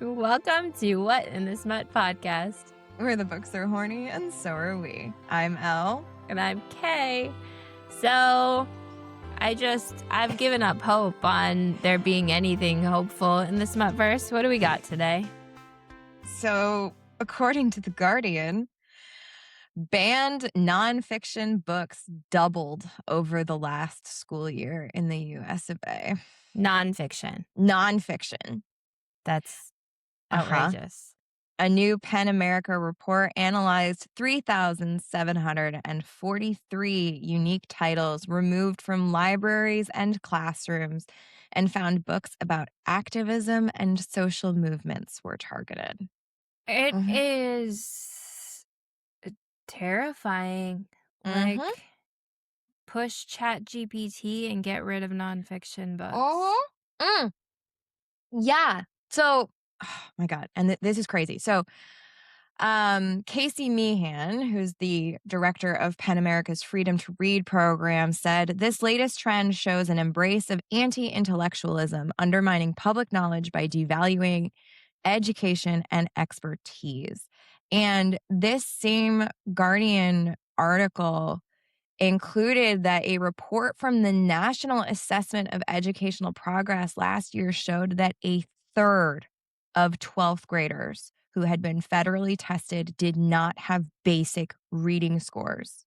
Welcome to What in the Smut podcast. Where the books are horny and so are we. I'm Elle. And I'm Kay. So I've given up hope on there being anything hopeful in the smutverse. What do we got today? So, according to The Guardian, banned nonfiction books doubled over the last school year in the US of A. Nonfiction. Nonfiction. That's outrageous. A new PEN America report analyzed 3,743 unique titles removed from libraries and classrooms and found books about activism and social movements were targeted. It is terrifying. Like, push Chat GPT and get rid of nonfiction books. Yeah. So, oh my God. And this is crazy. So, Casey Meehan, who's the director of PEN America's Freedom to Read program, said this latest trend shows an embrace of anti-intellectualism, undermining public knowledge by devaluing education and expertise. And this same Guardian article included that a report from the National Assessment of Educational Progress last year showed that a third of 12th graders who had been federally tested did not have basic reading scores.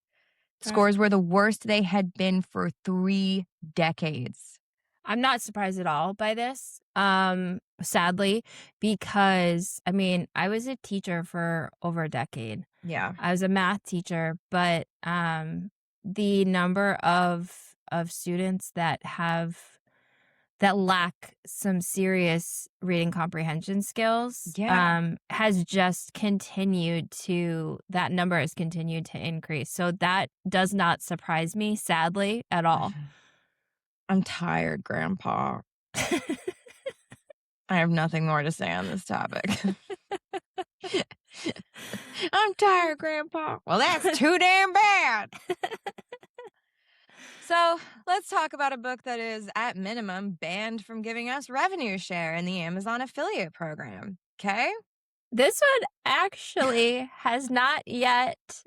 Scores were the worst they had been for 3 decades. I'm not surprised at all by this, sadly, because, I was a teacher for over a decade. Yeah. I was a math teacher, but the number of students that lack some serious reading comprehension skills has just that number has continued to increase. So that does not surprise me, sadly, at all. I'm tired, Grandpa. I have nothing more to say on this topic. I'm tired, Grandpa. Well, that's too damn bad. So let's talk about a book that is, at minimum, banned from giving us revenue share in the Amazon affiliate program. Okay? This one actually has not yet.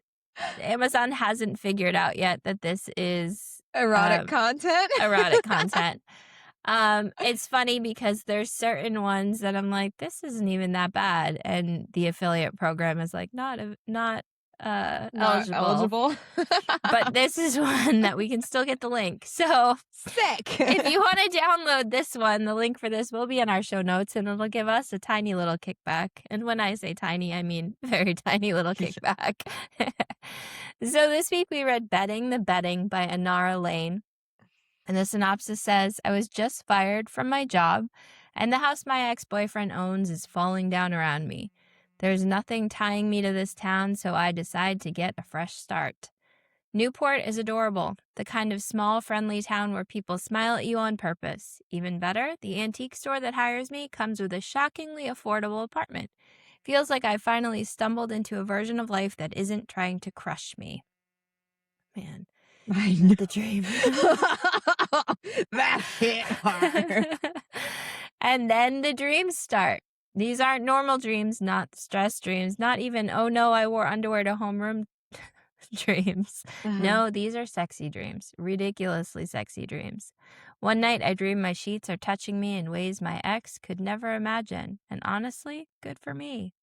Amazon hasn't figured out yet that this is erotic content. Erotic content. It's funny because there's certain ones that I'm like, this isn't even that bad, and the affiliate program is like not eligible. But this is one that we can still get the link. So sick. If you want to download this one, the link for this will be in our show notes, and it'll give us a tiny little kickback. And when I say tiny, I mean very tiny little kickback. So this week we read Betting the Betting by Annara Layne. And the synopsis says, I was just fired from my job, and the house my ex-boyfriend owns is falling down around me. There's nothing tying me to this town, so I decide to get a fresh start. Newport is adorable, the kind of small, friendly town where people smile at you on purpose. Even better, the antique store that hires me comes with a shockingly affordable apartment. Feels like I finally stumbled into a version of life that isn't trying to crush me. Man. I know. The dream. That hit hard. And then the dreams start. These aren't normal dreams, not stress dreams, not even, oh no, I wore underwear to homeroom dreams. No, these are sexy dreams, ridiculously sexy dreams. One night I dream my sheets are touching me in ways my ex could never imagine. And honestly, good for me.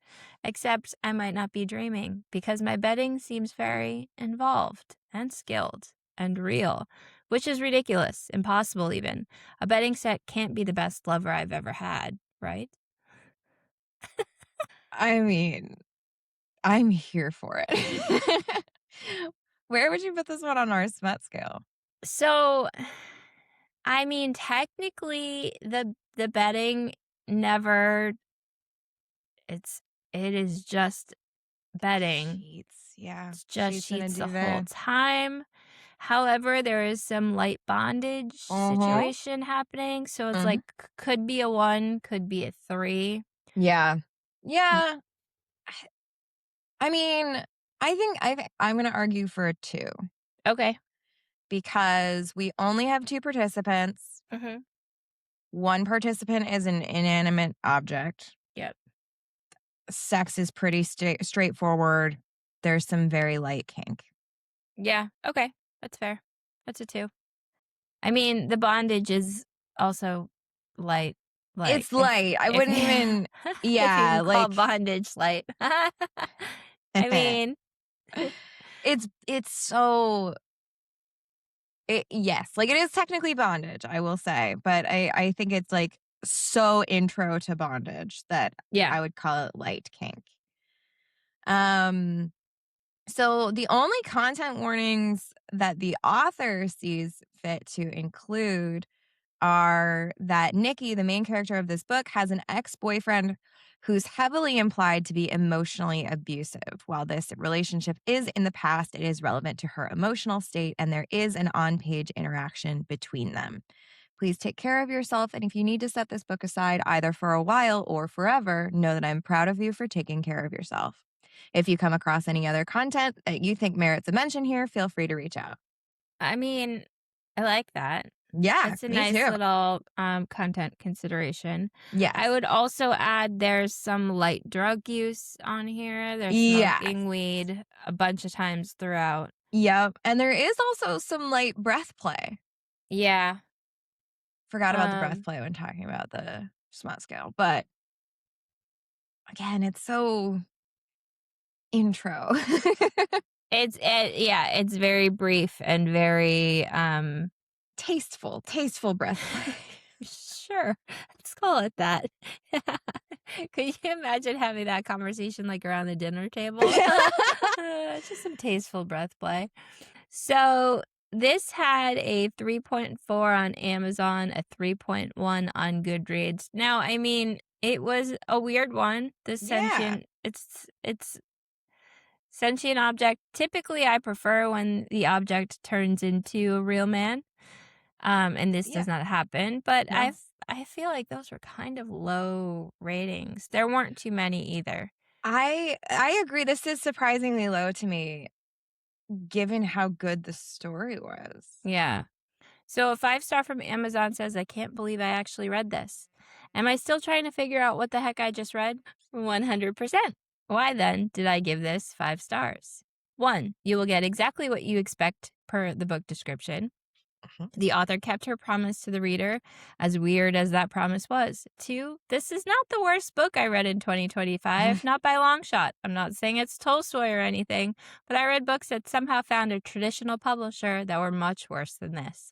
Except I might not be dreaming because my bedding seems very involved and skilled and real, which is ridiculous, impossible even. A bedding set can't be the best lover I've ever had, right? I mean, I'm here for it. Where would you put this one on our smut scale? So, technically, the bedding never. It is just bedding. Sheets, yeah. It's just sheets the whole time. However, there is some light bondage situation happening. So it's like, could be a 1, could be a 3. Yeah. Yeah. I mean, I think I'm going to argue for a 2. Okay. Because we only have 2 participants. One participant is an inanimate object. Yep. Sex is pretty straightforward. There's some very light kink. Yeah, okay, that's fair. That's a 2. I mean, the bondage is also light, like, It's light. I if wouldn't even if you yeah, can call like bondage light. I mean it's so yes, like, it is technically bondage, I will say, but I think it's, like, so intro to bondage that yeah. I would call it light kink. Um, so the only content warnings that the author sees fit to include are that Nikki, the main character of this book, has an ex-boyfriend who's heavily implied to be emotionally abusive. While this relationship is in the past, it is relevant to her emotional state, and there is an on-page interaction between them. Please take care of yourself, and if you need to set this book aside either for a while or forever, know that I'm proud of you for taking care of yourself. If you come across any other content that you think merits a mention here, feel free to reach out. I mean, I like that. Yeah, That's a me nice too. little, content consideration. I Yes. would also add there's some light drug use on here. They're Yes. smoking weed a bunch of times throughout. Yep, and there is also some light breath play. Yeah. Forgot about the breath Um, play when talking about the smut scale, but again, it's so intro. yeah, it's very brief and very, Tasteful breath play. sure, let's call it that. Could you imagine having that conversation, like, around the dinner table? Just some tasteful breath play. So, this had a 3.4 on Amazon, a 3.1 on Goodreads. Now, I mean, it was a weird one. The Yeah, sentient it's sentient object. Typically, I prefer when the object turns into a real man, and this yeah, does not happen, but no. I feel like those were kind of low ratings. There weren't too many either. I agree, this is surprisingly low to me given how good the story was. Yeah. So a 5-star from Amazon says, I can't believe I actually read this. Am I still trying to figure out what the heck I just read? 100%. Why then did I give this 5 stars? 1. You will get exactly what you expect per the book description. Mhm. The author kept her promise to the reader, as weird as that promise was. 2. This is not the worst book I read in 2025, not by a long shot. I'm not saying it's Tolstoy or anything, but I read books that somehow found a traditional publisher that were much worse than this.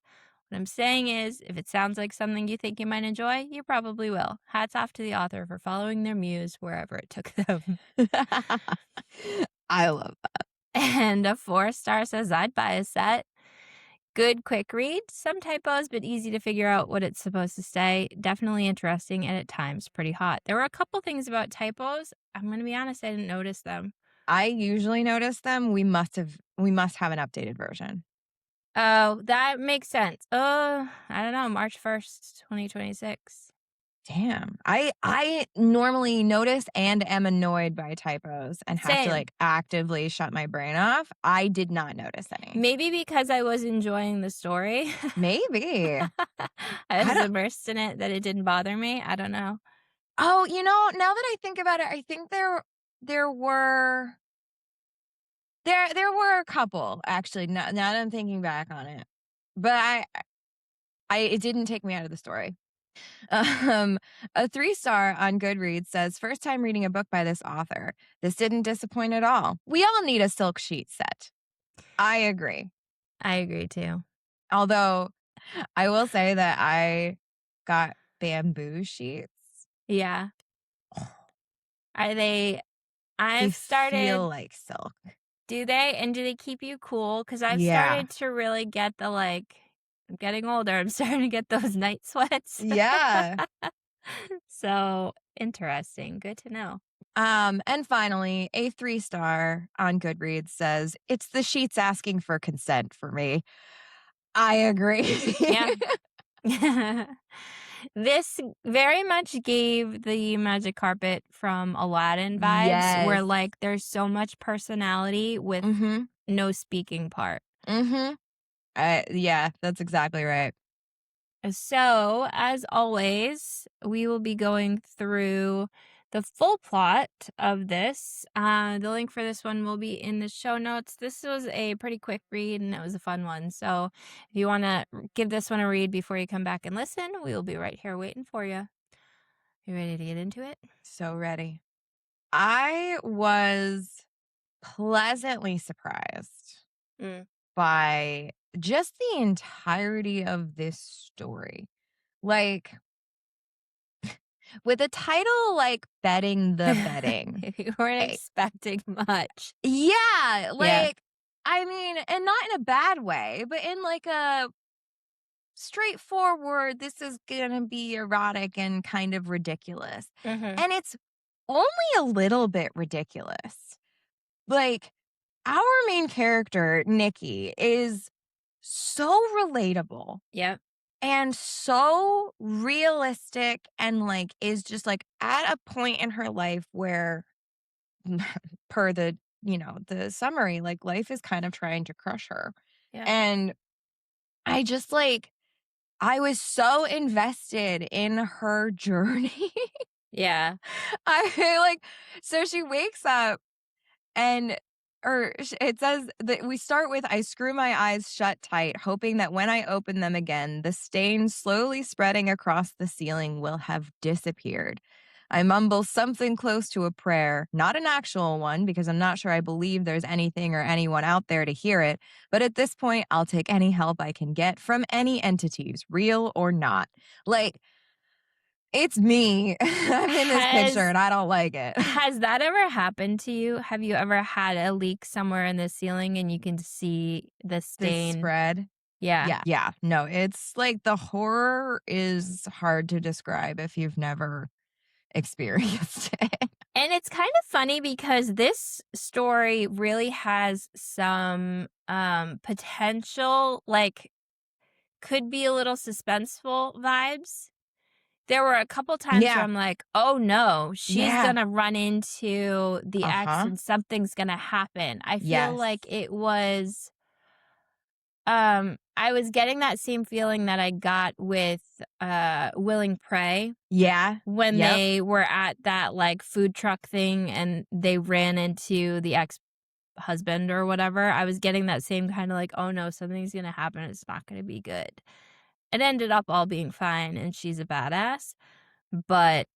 What I'm saying is, if it sounds like something you think you might enjoy, you probably will. Hats off to the author for following their muse wherever it took them. I love that. And a 4-star says, I'd buy a set. Good quick read, some typos, but easy to figure out what it's supposed to say. Definitely interesting and at times pretty hot. There were a couple things about typos. I'm going to be honest, I didn't notice them. I usually notice them, we must have an updated version. Oh, that makes sense. Oh, I don't know, March 1st, 2026. Damn. I normally notice and am annoyed by typos and have to, Same. like, actively shut my brain off. I did not notice any. Maybe because I was enjoying the story. Maybe. I I was don't immersed in it that it didn't bother me. I don't know. Oh, now that I think about it, I think there were there were a couple, actually, now that I'm thinking back on it. But I it didn't take me out of the story. Um, a 3-star on Goodreads says, "First time reading a book by this author. This didn't disappoint at all. We all need a silk sheet set." I agree. I agree too. Although I will say that I got bamboo sheets. Yeah. Are they They I've feel started like silk. do they? And do they keep you cool? Because I've Yeah. started to really get the, like I'm getting older, I'm starting to get those night sweats. Yeah. So, interesting, good to know. And finally, a 3-star on Goodreads says, "It's the sheets asking for consent for me." I agree. Yeah. This very much gave the magic carpet from Aladdin vibes, where, Yes. like, there's so much personality with Mhm. no speaking part. Mhm. Yeah, that's exactly right. So, as always, we will be going through the full plot of this. The link for this one will be in the show notes. This was a pretty quick read and it was a fun one. So if you want to give this one a read before you come back and listen, we will be right here waiting for you. You ready to get into it? So ready. I was pleasantly surprised Mm. by just the entirety of this story. Like, with a title like Betting the Betting. You weren't eh, expecting much. Yeah, Yeah. like, I mean, and not in a bad way, but in like a straightforward, this is gonna be erotic and kind of ridiculous. Mm-hmm. And it's only a little bit ridiculous. Like, our main character, Nikki, is so relatable Yep. and so realistic and like is just like at a point in her life where per the the summary, like life is kind of trying to crush her. Yep. And I just like I was so invested in her journey. Yeah. I like so she wakes up and it says that we start with I screw my eyes shut tight, hoping that when I open them again, the stain slowly spreading across the ceiling will have disappeared. I mumble something close to a prayer, not an actual one, because I'm not sure I believe there's anything or anyone out there to hear it. But at this point, I'll take any help I can get from any entities, real or not. Like, it's me. I'm in this picture Has and I don't like it. has that ever happened to you? Have you ever had a leak somewhere in the ceiling and you can see the This stain? spread. Yeah. Yeah. No, it's like the horror is hard to describe if you've never experienced it. And it's kind of funny because this story really has some potential, like could be a little suspenseful vibes. There were a couple times where Yeah. I'm like, "Oh no, she's Yeah. gonna run into the ex Uh-huh. and something's gonna happen." I feel Yes. like it was I was getting that same feeling that I got with Will and Prey Yeah. when Yep. they were at that like food truck thing and they ran into the ex-husband or whatever. I was getting that same kind of like, "Oh no, something's gonna happen. It's not gonna be good." It ended up all being fine and she's a badass. But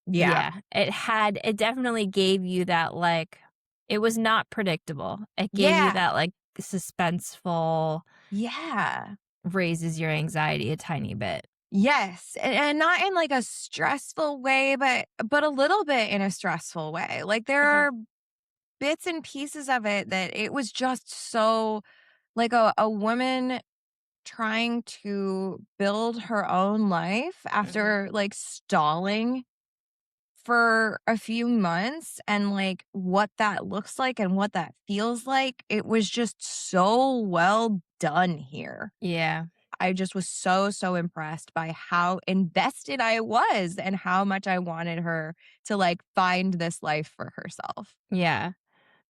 Yeah. yeah, it definitely gave you that, like it was not predictable. It gave you Yeah. that, like, suspenseful, Yeah. raises your anxiety a tiny bit. Yes. And not in like a stressful way, but a little bit in a stressful way. Like there Mhm, are bits and pieces of it that it was just so like a woman trying to build her own life mhm. after like stalling for a few months and like what that looks like and what that feels like. It was just so well done here. Yeah, I just was so impressed by how invested I was and how much I wanted her to like find this life for herself. yeah.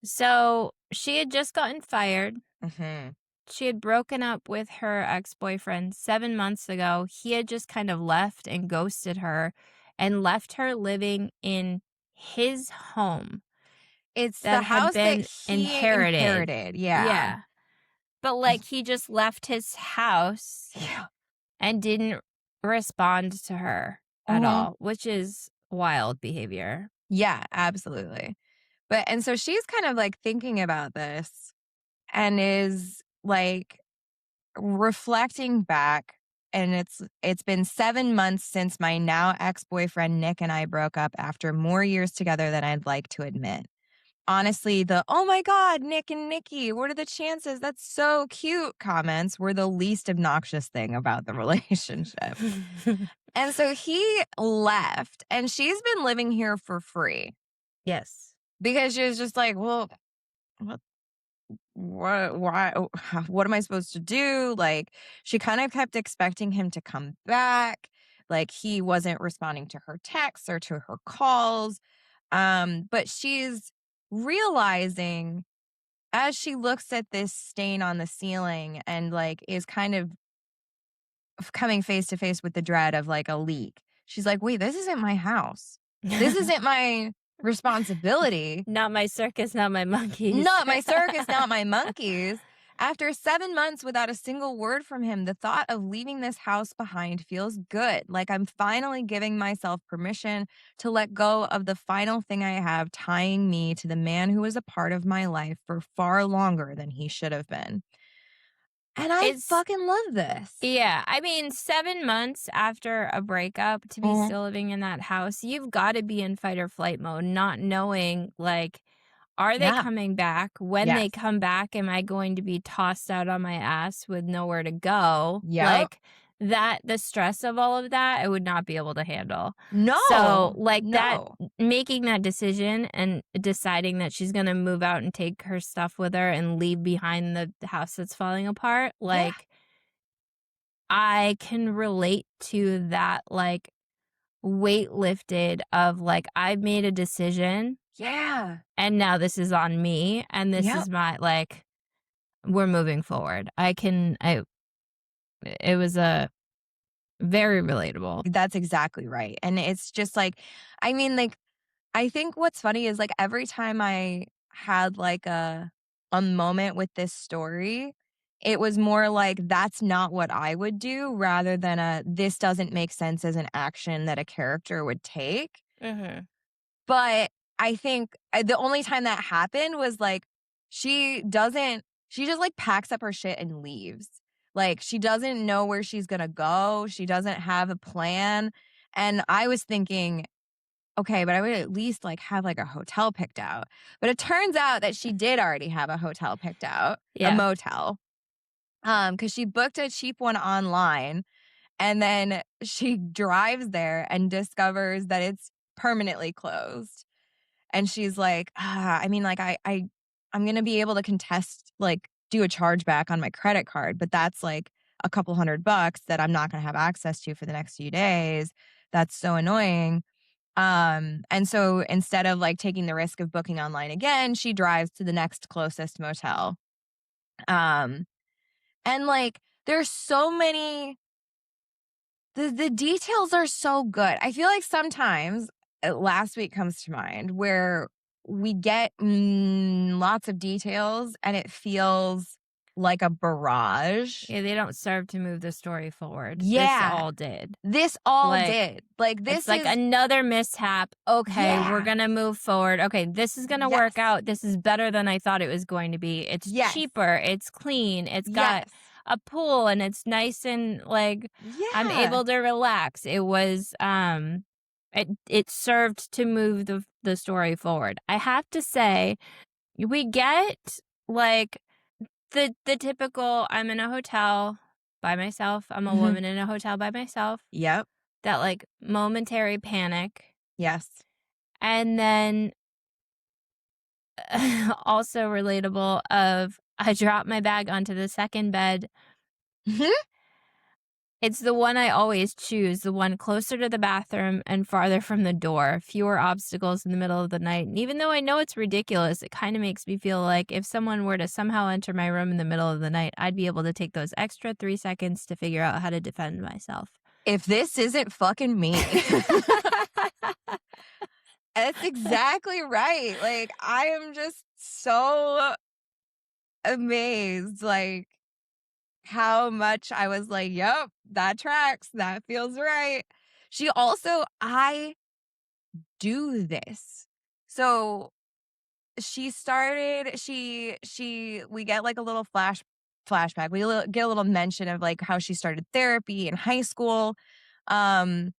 So, she had just gotten fired. Mhm. She had broken up with her ex-boyfriend 7 months ago. He had just kind of left and ghosted her and left her living in his home It's the that had house that been he inherited. inherited. Yeah. Yeah. But, like, he just left his house Yeah. and didn't respond to her at Uh-huh. all, which is wild behavior. Yeah, absolutely. And so she's kind of like thinking about this and is like reflecting back, and it's been 7 months since my now ex-boyfriend Nick and I broke up after more years together than I'd like to admit. Honestly, the "Oh my god, Nick and Nikki, what are the chances? That's so cute" comments were the least obnoxious thing about the relationship. And so he left, and she's been living here for free Yes. because she was just like, "Well, what why what am I supposed to do?" Like, she kind of kept expecting him to come back. Like, he wasn't responding to her texts or to her calls. But she's realizing as she looks at this stain on the ceiling and like is kind of coming face to face with the dread of like a leak. She's like, "Wait, this isn't my house." This isn't my responsibility. Not my circus, not my monkeys. Not my circus, not my monkeys. After 7 months without a single word from him, the thought of leaving this house behind feels good. Like I'm finally giving myself permission to let go of the final thing I have tying me to the man who was a part of my life for far longer than he should have been. And I It's fucking love this. Yeah, I mean, 7 months after a breakup to be Mhm. still living in that house, you've gotta be in fight or flight mode, not knowing, like, are they Yeah. coming back? When they Yes. come back, am I going to be tossed out on my ass with nowhere to go? Yep. Like, the stress of all of that, I would not be able to handle. So, No. like, that No. making that decision and deciding that she's gonna move out and take her stuff with her and leave behind the house that's falling apart, Yeah. like, I can relate to that, like, weight lifted of, like, I've made a decision, Yeah. and now this is on me, and this Yep. is my like, we're moving forward. I it was, a very relatable. That's exactly right. And it's just like, I mean, like, I think what's funny is like every time I had like a moment with this story, it was more like that's not what I would do rather than a this doesn't make sense as an action that a character would take. Mhm. But I think the only time that happened was like she just like packs up her shit and leaves. Like she doesn't know where she's going to go. She doesn't have a plan. And I was thinking, okay, but I would at least like have like a hotel picked out. But it turns out that she did already have a hotel picked out, a Yeah. motel. Cuz she booked a cheap one online and then she drives there and discovers that it's permanently closed. And she's like, I mean, like, I'm gonna be able to contest, like, do a chargeback on my credit card, but that's like a couple $100 that I'm not gonna have access to for the next few days. That's so annoying. And so instead of like taking the risk of booking online again, she drives to the next closest motel. Um, and like, there's so many the details are so good. I feel like sometimes last week comes to mind where we get lots of details and it feels like a barrage. Yeah, they don't serve to move the story forward. This Yeah, all did. this all Like, did. Like it's this like is another mishap. Okay, we're yeah. gonna move forward. Okay, this is gonna work Yes. out. This is better than I thought it was going to be. It's Yes. cheaper. It's clean. It's got Yes. a pool and it's nice and like I'm Yeah. able to relax. It was it served to move the story forward. I have to say, we get like the typical I'm in a hotel by myself. I'm a Mhm. woman in a hotel by myself. Yep. That like momentary panic. Yes. And then also relatable of I dropped my bag onto the second bed. Mhm. It's the one I always choose, the one closer to the bathroom and farther from the door, fewer obstacles in the middle of the night. And even though I know it's ridiculous, it kind of makes me feel like if someone were to somehow enter my room in the middle of the night, I'd be able to take those extra 3 seconds to figure out how to defend myself. If this isn't fucking me. That's exactly right. Like I am just so amazed, like, how much I was like, "Yep, that tracks, that feels right." She also I do this. So, she we get, like, a little flashback. Get a little mention of, like, how she started therapy in high school, um,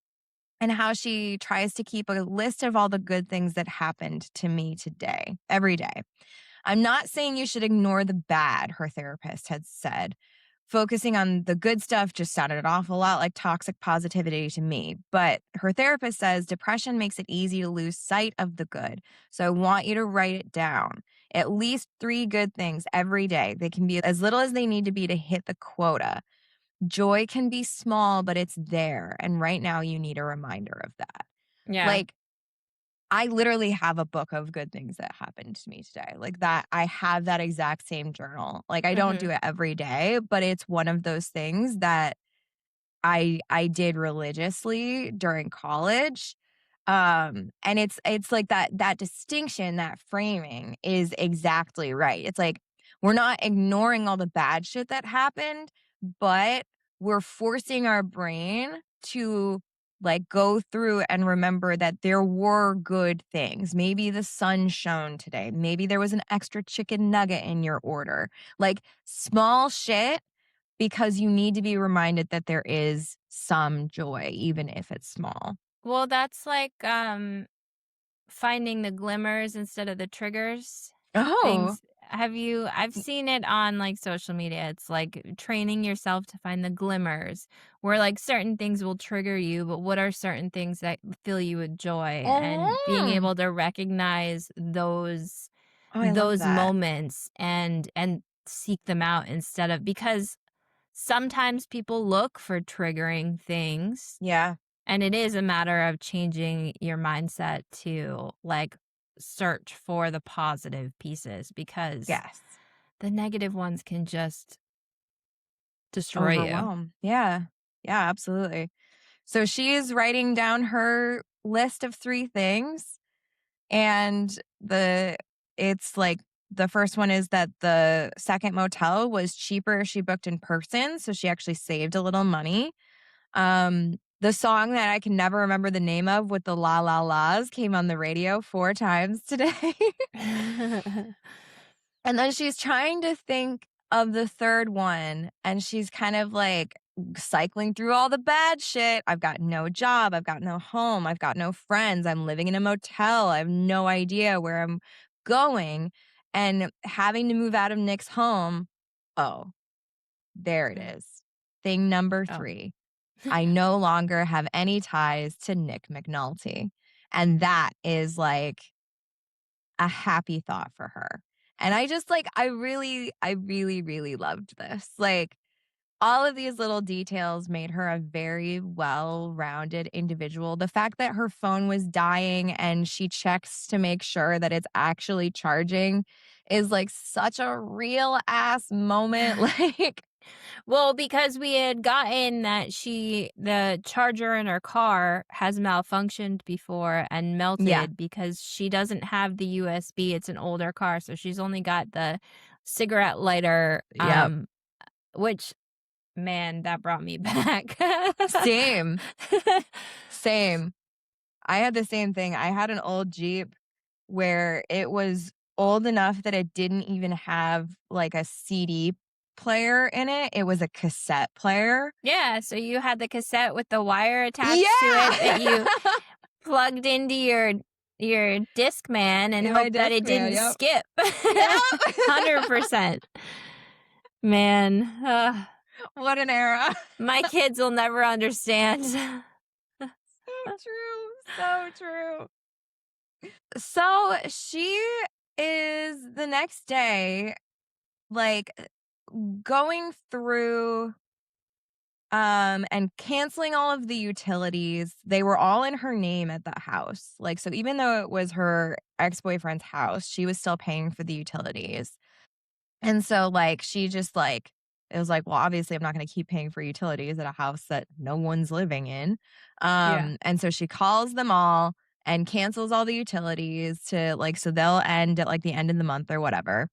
and how she tries to keep a list of all the good things that happened to me today, every day. I'm not saying you should ignore the bad, her therapist had said. Focusing on the good stuff just sounded an awful lot like toxic positivity to me. But her therapist says depression makes it easy to lose sight of the good. So I want you to write it down. At least 3 good things every day. They can be as little as they need to be to hit the quota. Joy can be small, but it's there. And right now, you need a reminder of that. Yeah. Like, I literally have a book of good things that happened to me today. Like that I have that exact same journal. Like I don't Mhm. do it every day, but it's one of those things that I did religiously during college. And it's like that distinction, that framing is exactly right. It's like we're not ignoring all the bad shit that happened, but we're forcing our brain to like go through and remember that there were good things. Maybe the sun shone today. Maybe there was an extra chicken nugget in your order. Like small shit, because you need to be reminded that there is some joy, even if it's small. Well, that's like, finding the glimmers instead of the triggers. Oh. Things I've seen it on, like, social media. It's like training yourself to find the glimmers where, like, certain things will trigger you, but what are certain things that fill you with joy, and being Oh. able to recognize Oh, I love those that. moments and seek them out instead of, because sometimes people look for triggering things, Yeah. and it is a matter of changing your mindset to, like, search for the positive pieces, because Yes. the negative ones can just destroy you. Overwhelm. Yeah. Yeah, absolutely. So she's writing down her list of 3 things, and it's like the first one is that the second motel was cheaper if she booked in person, so she actually saved a little money. The song that I can never remember the name of with the la la la's came on the radio 4 times today. And then she's trying to think of the third one, and she's kind of like cycling through all the bad shit. I've got no job. I've got no home. I've got no friends. I'm living in a motel. I have no idea where I'm going. And having to move out of Nick's home. Oh, there it is. Thing number Oh. 3. I no longer have any ties to Nick McNulty. And that is like a happy thought for her. And I just like I really loved this. Like all of these little details made her a very well-rounded individual. The fact that her phone was dying and she checks to make sure that it's actually charging is like such a real ass moment. Like, Well, because we had gotten that the charger in her car has malfunctioned before and yeah. melted because she doesn't have the USB. It's an older car, so she's only got the cigarette lighter, Yep. which, man, that brought me back. Same. Same. I had the same thing. I had an old Jeep where it was old enough that it didn't even have like a CD player in it. It was a cassette player. Yeah, so you had the cassette with the wire attached to it that Yeah. you plugged into your Discman and In my hoped that it Discman. didn't Yep. skip. Yep. 100%. Man, What an era. my kids will never understand. So true. So true. So she is the next day, like going through and canceling all of the utilities. They were all in her name at the house. Like, so even though it was her ex-boyfriend's house, she was still paying for the utilities. And so like she just like it was like, well, obviously I'm not going to keep paying for utilities at a house that no one's living in. Yeah. And so she calls them all and cancels all the utilities to like so they'll end at like the end of the month or whatever.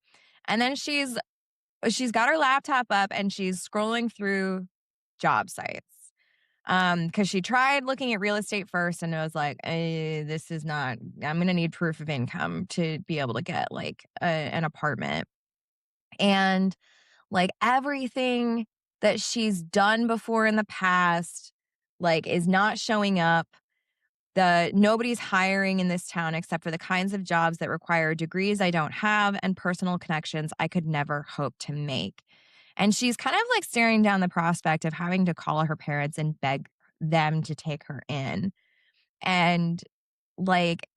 And then she's got her laptop up and she's scrolling through job sites. Because she tried looking at real estate first and it was like, this is not, I'm going to need proof of income to be able to get like an apartment. And like everything that she's done before in the past, like is not showing up. Nobody's hiring in this town except for the kinds of jobs that require degrees I don't have and personal connections I could never hope to make. And she's kind of like staring down the prospect of having to call her parents and beg them to take her in. And like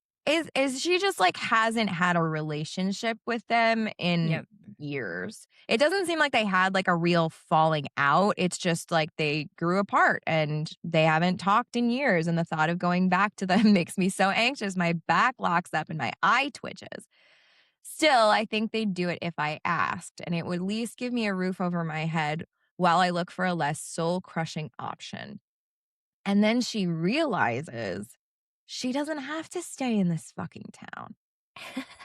is she just like hasn't had a relationship with them in Yep. years. It doesn't seem like they had like a real falling out. It's just like they grew apart and they haven't talked in years, and the thought of going back to them makes me so anxious. My back locks up and my eye twitches. Still, I think they'd do it if I asked, and it would at least give me a roof over my head while I look for a less soul crushing option. And then she realizes she doesn't have to stay in this fucking town.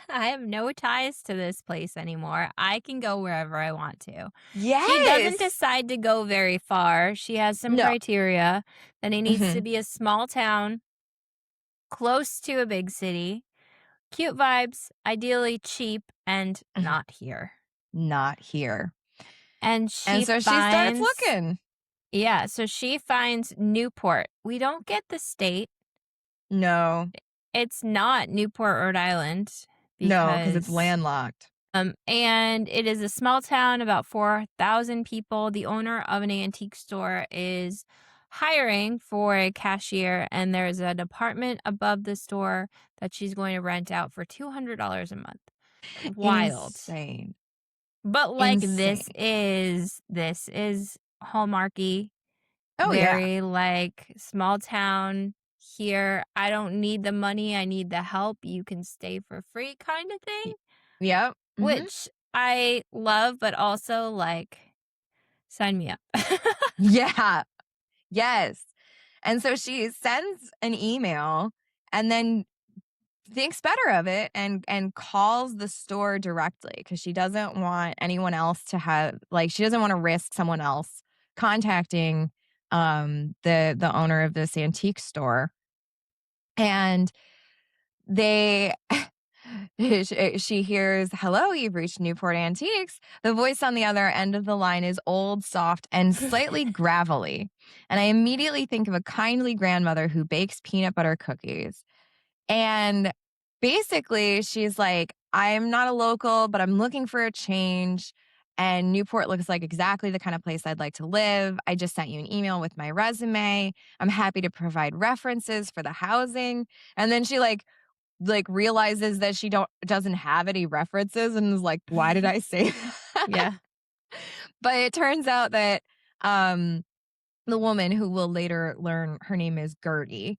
I have no ties to this place anymore. I can go wherever I want to. She doesn't Yes. decide to go very far. She has some No. criteria that it needs to Mhm, be a small town, close to a big city, cute vibes, ideally cheap, and mhm. not here. Not here. And And she so she starts finds, looking. yeah, so she finds Newport. We don't get the state. No. It's not Newport, Rhode Island, No, because it's because landlocked. and it is a small town, about 4,000 people. The owner of an antique store is hiring for a cashier, and there's an apartment above the store that she's going to rent out for $200 a month. Wild. Insane. But like Insane. this is Hallmarky, Oh, yeah. very like small town here. I don't need the money, I need the help. You can stay for free kind of thing, Y Yep. Mhm. which I love, but also like sign me up. Yeah. Yes. And so she sends an email and then thinks better of it and calls the store directly because she doesn't want anyone else to have like, she doesn't wanna risk someone else contacting, the owner of this antique store. And they she hears, "Hello, you've reached Newport Antiques." The voice on the other end of the line is old, soft, and slightly gravelly. And I immediately think of a kindly grandmother who bakes peanut butter cookies. And basically, she's like, "I'm not a local, but I'm looking for a change. And Newport looks like exactly the kind of place I'd like to live. I just sent you an email with my resume. I'm happy to provide references for the housing." And then she like realizes that she doesn't have any references and is like, "Why did I say that?" Yeah. But it turns out that um the woman who will later learn her name is Gertie,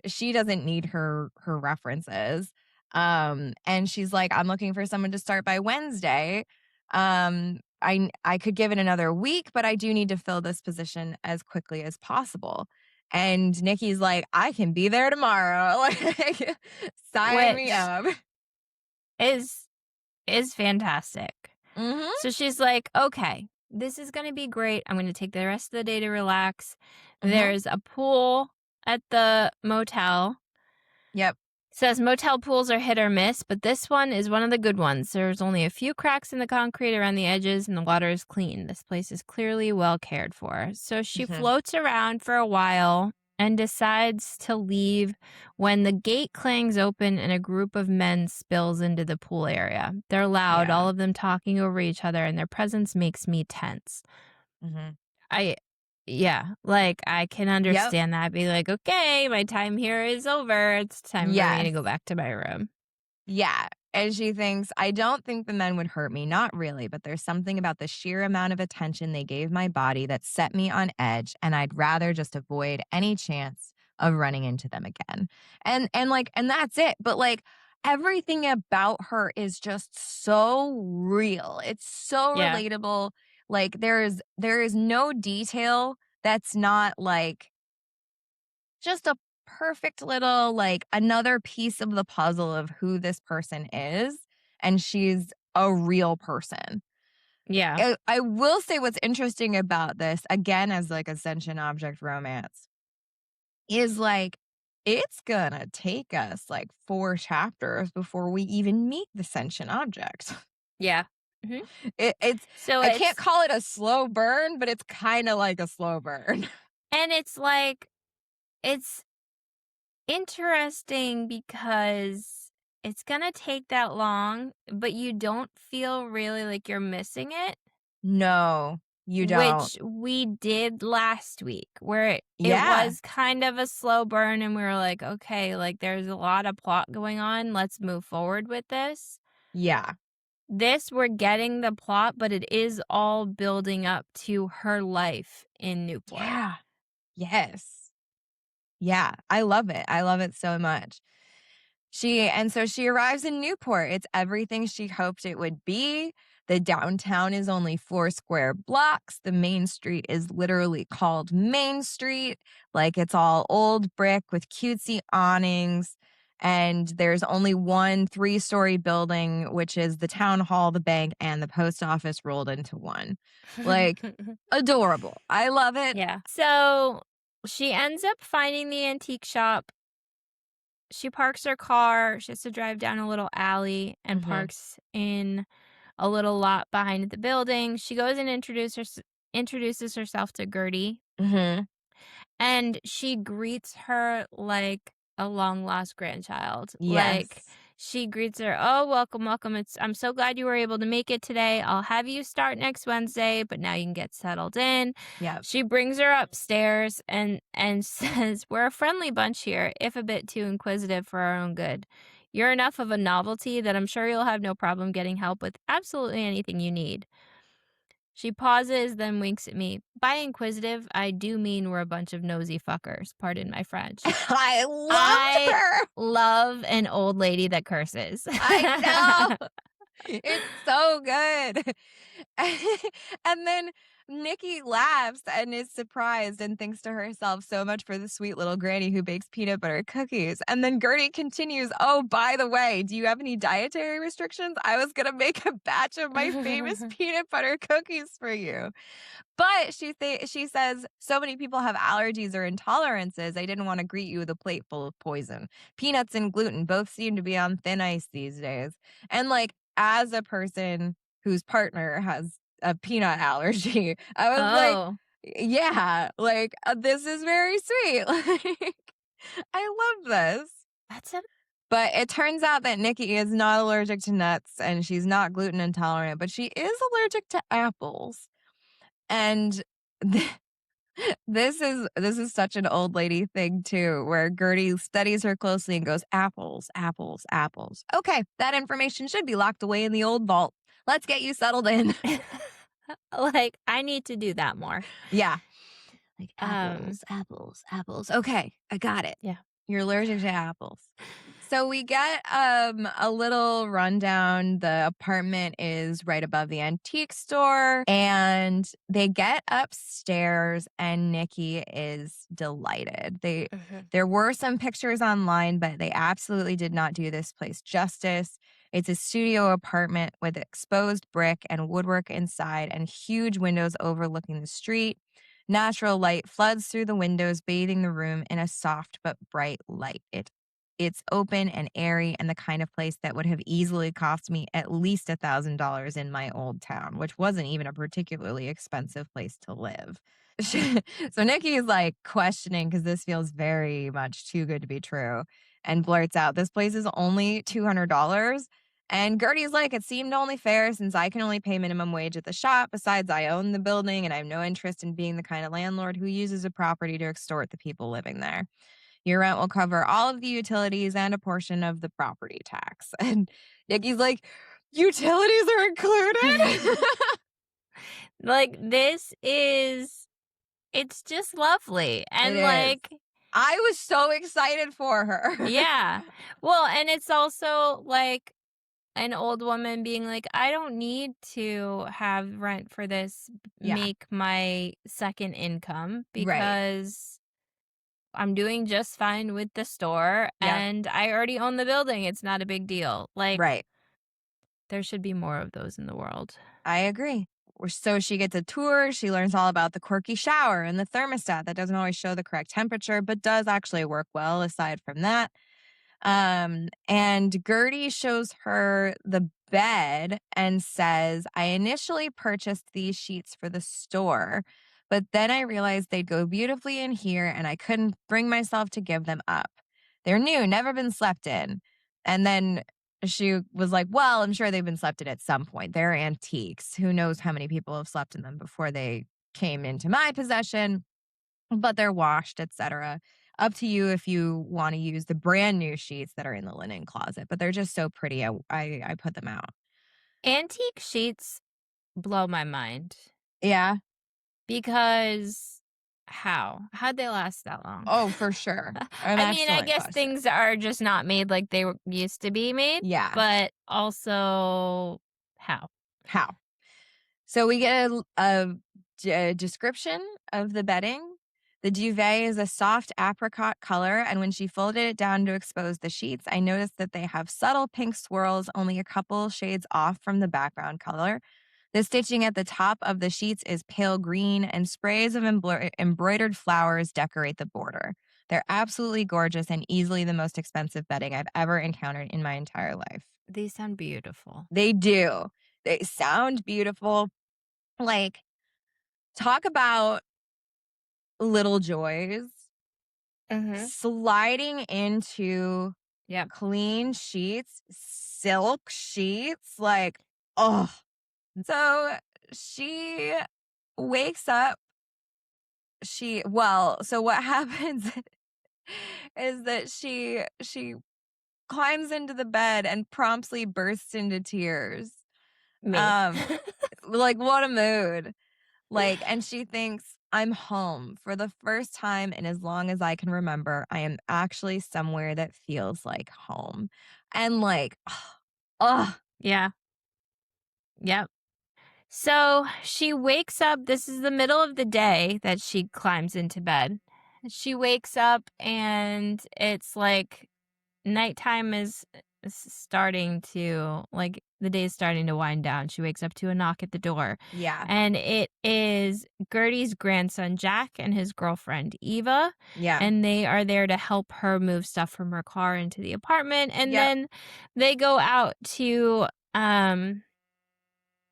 she doesn't need her references. And she's like, "I'm looking for someone to start by Wednesday. I could give it another week, but I do need to fill this position as quickly as possible." And Nikki's like, "I can be there tomorrow." Like, sign me Which up. is is fantastic. Mhm. So she's like, "Okay, this is gonna be great. I'm gonna take the rest of the day to relax." Mhm. There's a pool at the motel. Yep. Says motel pools are hit or miss, but this one is one of the good ones. There's only a few cracks in the concrete around the edges, and the water is clean. This place is clearly well cared for. So she Mhm. floats around for a while and decides to leave when the gate clangs open and a group of men spills into the pool area. They're loud, Yeah. all of them talking over each other, and their presence makes me tense. Mhm. I Yeah, like, I can Yep. understand that, be like, "Okay, my time here is over. It's time for me to Yes. go back to my room." Yeah. And she thinks, "I don't think the men would hurt me. Not really. But there's something about the sheer amount of attention they gave my body that set me on edge. And I'd rather just avoid any chance of running into them again." And that's it. But like everything about her is just so real. It's so Yeah, relatable. Like there is no detail that's not like just a perfect little like another piece of the puzzle of who this person is, and she's a real person. yeah, I will say what's interesting about this, again, as like a sentient object romance, is like it's gonna take us like 4 chapters before we even meet the sentient object. yeah. Mhm. It's So I can't it's call it a slow burn, but it's kind of like a slow burn. and it's like it's interesting because it's gonna take that long, but you don't feel really like you're missing it, No, you don't. which we did last week, where it Yeah, was kind of a slow burn and we were like, "Okay, like, there's a lot of plot going on, let's move forward with this." yeah, This, we're getting the plot, but it is all building up to her life in Newport. yeah. Yes. Yeah, I love it. I love it so much. So she arrives in Newport. It's everything she hoped it would be. The downtown is only 4 square blocks. The main street is literally called Main Street. Like it's all old brick with cutesy awnings. And there's only one 3-story building, which is the town hall, the bank, and the post office rolled into one. Like, adorable. I love it. Yeah. So she ends up finding the antique shop. She parks her car. She has to drive down a little alley and Hmm. parks in a little lot behind the building. She goes and introduces herself to Gertie, Hmm. and she greets her like a long lost grandchild. Like Yes. she greets her, "Oh, welcome, welcome. I'm so glad you were able to make it today. I'll have you start next Wednesday, but now you can get settled in." Yep. She brings her upstairs and says, "We're a friendly bunch here, if a bit too inquisitive for our own good. You're enough of a novelty that I'm sure you'll have no problem getting help with absolutely anything you need." She pauses, then winks at me. By inquisitive, I do mean we're a bunch of nosy fuckers. Pardon my French. I loved I her. love an old lady that curses. I know. It's so good. And then Nikki laughs and is surprised and thinks to herself so much for the sweet little granny who bakes peanut butter cookies. And then Gertie continues, "Oh, by the way, do you have any dietary restrictions? I was going to make a batch of my famous peanut butter cookies for you." But she says, "So many people have allergies or intolerances. I didn't want to greet you with a plate full of poison. Peanuts and gluten both seem to be on thin ice these days." And like, as a person whose partner has a peanut allergy, I was like, Oh, yeah, like this is very sweet. Like, I love this. that's a But it turns out that Nikki is not allergic to nuts and she's not gluten intolerant, but she is allergic to apples. And this is such an old lady thing too, where Gertie studies her closely and goes, "Apples, apples, apples. Okay, that information should be locked away in the old vault. Let's get you settled in." like I need to do that more. Yeah. Like Um, apples, apples, apples. Okay, I got it. yeah. You're allergic to apples. So we get a little rundown. The apartment is right above the antique store and they get upstairs and Nikki is delighted. Mhm. There were some pictures online, but they absolutely did not do this place justice. It's a studio apartment with exposed brick and woodwork inside and huge windows overlooking the street. Natural light floods through the windows, bathing the room in a soft but bright light. It's open and airy and the kind of place that would have easily cost me at least $1,000 in my old town, which wasn't even a particularly expensive place to live. So Nikki is like questioning because this feels very much too good to be true and blurts out, "This place is only $200." And Gertie's like, "It seemed only fair since I can only pay minimum wage at the shop. Besides, I own the building and I have no interest in being the kind of landlord who uses a property to extort the people living there. Your rent will cover all of the utilities and a portion of the property tax." And Nikki's like, "Utilities are included?" Like it's just lovely. It And is. like I was so excited for her. yeah. Well, and it's also like an old woman being like, "I don't need to have rent for this Yeah, make my second income right. because I'm doing just fine with the store Yep, and I already own the building. It's not a big deal." Like right. there should be more of those in the world. I agree. So she gets a tour. She learns all about the quirky shower and the thermostat that doesn't always show the correct temperature, but does actually work well aside from that. And Gertie shows her the bed and says, "I initially purchased these sheets for the store, but then I realized they'd go beautifully in here and I couldn't bring myself to give them up. They're new, never been slept in." And then she was like, "Well, I'm sure they've been slept in at some point. They're antiques. Who knows how many people have slept in them before they came into my possession, but they're washed, etc. Up to you if you want to use the brand new sheets that are in the linen closet, but they're just so pretty. I put them out." Antique sheets blow my mind Yeah. because how? How'd they last that long? Oh, for sure. An I mean, I excellent guess question. things are just not made like they used to be made, Yeah. but also how? How? So we get a description of the bedding. The duvet is a soft apricot color, and when she folded it down to expose the sheets, I noticed that they have subtle pink swirls, only a couple shades off from the background color. The stitching at the top of the sheets is pale green, and sprays of embroidered flowers decorate the border. They're absolutely gorgeous and easily the most expensive bedding I've ever encountered in my entire life. These sound beautiful. They do. They sound beautiful. Like, talk about little joys. Mhm. Sliding into Yep. clean sheets, silk sheets, like, oh. So she wakes up. So what happens is that she climbs into the bed and promptly bursts into tears. Me. Um, like, what a mood. Like, and she thinks, I'm home for the first time in as long as I can remember. I am actually somewhere that feels like home. And like, oh, Yeah. Yep. So she wakes up. This is the middle of the day that she climbs into bed. She wakes up and it's like nighttime is starting to, like, the day is starting to wind down. She wakes up to a knock at the door, yeah, and it is Gertie's grandson, Jack, and his girlfriend, Eva, yeah, and they are there to help her move stuff from her car into the apartment, and yep, then they go out to, um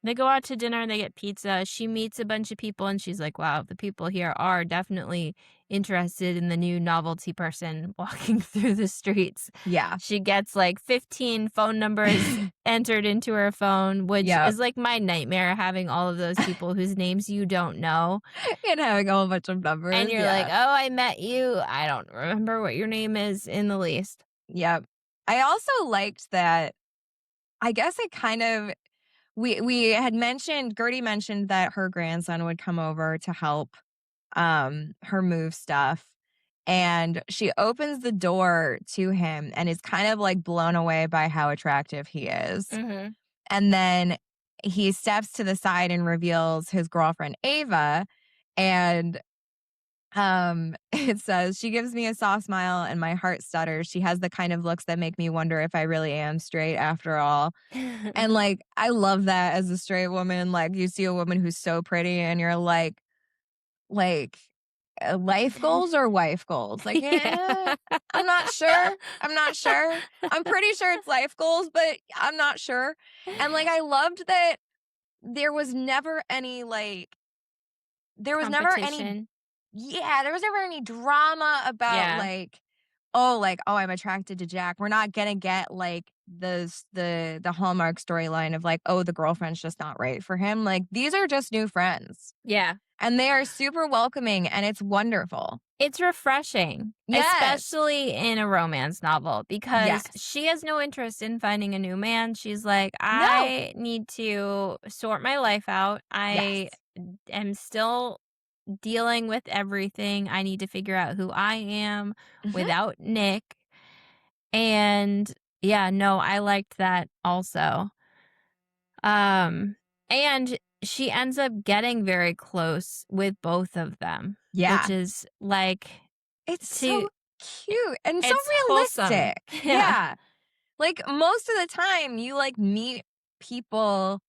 they go out to dinner and they get pizza. She meets a bunch of people and she's like, wow, the people here are definitely interested in the new novelty person walking through the streets. yeah, She gets like 15 phone numbers entered into her phone, which yep. is like my nightmare, having all of those people whose names you don't know. And having a whole bunch of And numbers. you're like, Yeah, oh, I met you. I don't remember what your name is in the least. yep. I also liked that. I guess it kind of we had mentioned Gertie mentioned that her grandson would come over to help her move stuff, and she opens the door to him and is kind of like blown away by how attractive he is. Mm-hmm. And then he steps to the side and reveals his girlfriend Ava, and it says, she gives me a soft smile and my heart stutters. She has the kind of looks that make me wonder if I really am straight after all. And like, I love that as a straight woman. Like, you see a woman who's so pretty and you're like, life goals or wife goals? Like, Yeah. I'm not sure. I'm not sure. I'm pretty sure it's life goals, but I'm not sure. And like, I loved that there was never any like, there was never any, Competition. yeah, there was never any drama about Yeah. like, oh, I'm attracted to Jack. We're not gonna get like the Hallmark storyline of like, oh, the girlfriend's just not right for him. Like, these are just new friends. Yeah. And they are super welcoming and it's wonderful. It's refreshing, Yes. especially in a romance novel, because Yes. she has no interest in finding a new man. She's like, No. I need to sort my life out. I Yes. am still dealing with everything. I need to figure out who I am Mhm. without Nick. And yeah, no, I liked that also. Um, and she ends up getting very close with both of them, which Yeah. is like It's to so cute and so it's wholesome. realistic. Yeah. Yeah. Like, most of the time you like meet people.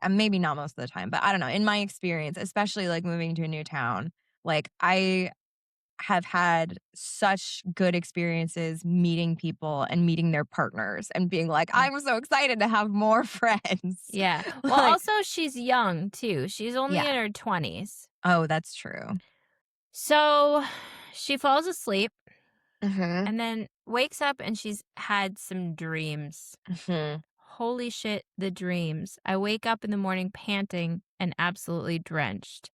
Maybe not most of the time, but I don't know. In my experience, especially like moving to a new town, like, I have had such good experiences meeting people and meeting their partners and being like, Mm. I'm so excited to have more friends. Yeah. Well, Like, also she's young too. She's only yeah. in her 20s. Oh, that's true. So she falls asleep Mhm. and then wakes up and she's had some dreams. Mhm. Holy shit, the dreams. I wake up in the morning panting and absolutely drenched.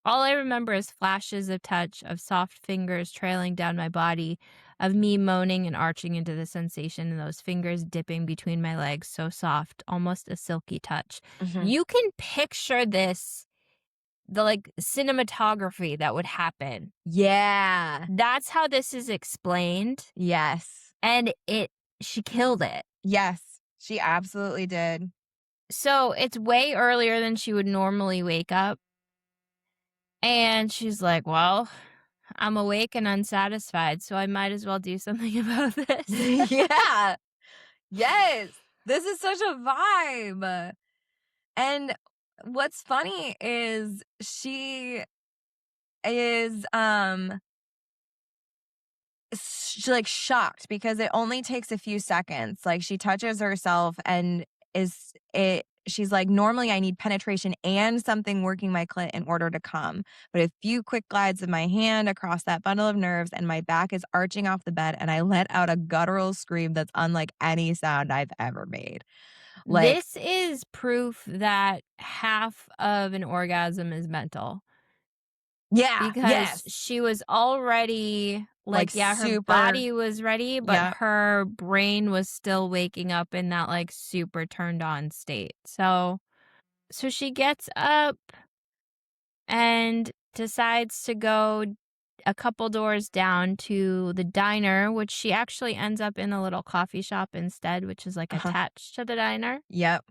All I remember is flashes of touch, of soft fingers trailing down my body, of me moaning and arching into the sensation, and those fingers dipping between my legs, so soft, almost a silky touch. Mhm. You can picture this, the like cinematography that would happen. Yeah. That's how this is explained, Yes. and she killed it. Yes. She absolutely did. So it's way earlier than she would normally wake up. And she's like, "Well, I'm awake and unsatisfied, so I might as well do something about this." Yeah. Yes. This is such a vibe. And what's funny is she is like shocked because it only takes a few seconds. Like she touches herself and is it she's like, normally I need penetration and something working my clit in order to come. But a few quick glides of my hand across that bundle of nerves and my back is arching off the bed and I let out a guttural scream that's unlike any sound I've ever made. Like, This is proof that half of an orgasm is mental, yeah, because yes. she was already Like like, yeah, her super, body was ready, but yeah. her brain was still waking up in that, like, super turned on state. So she gets up and decides to go a couple doors down to the diner, which she actually ends up in a little coffee shop instead, which is, like, Uh-huh. attached to the diner. Yep.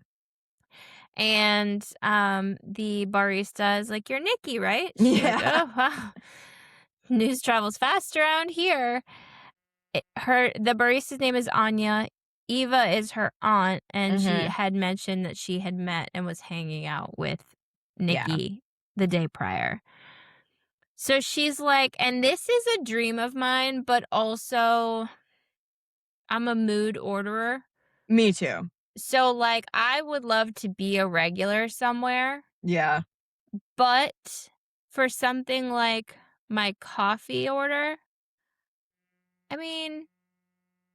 And, the barista is like, "You're Nikki, right?" She's like, Yeah. "Oh, wow. News travels fast around here." The barista's name is Anya. Eva is her aunt, and she Mhm. had mentioned that she had met and was hanging out with Yeah. Nikki the day prior. So she's like, and this is a dream of mine, but also I'm a mood orderer. Me too. So, like, I would love to be a regular somewhere, Yeah. but for something like my coffee order, I mean,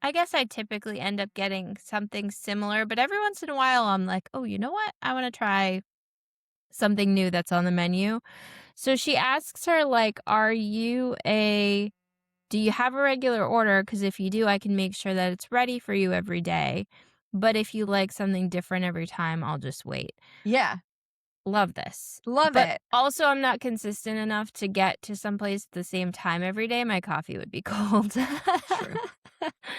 I guess I typically end up getting something similar, but every once in a while I'm like, "Oh, you know what? I wanna try something new that's on the menu." So she asks her, like, "Do you have a regular order? Because if you do, I can make sure that it's ready for you every day. But if you like something different every time, I'll just wait." Yeah. Love this. Love But it. also, I'm not consistent enough to get to some place at the same time every day. My coffee would be cold. True.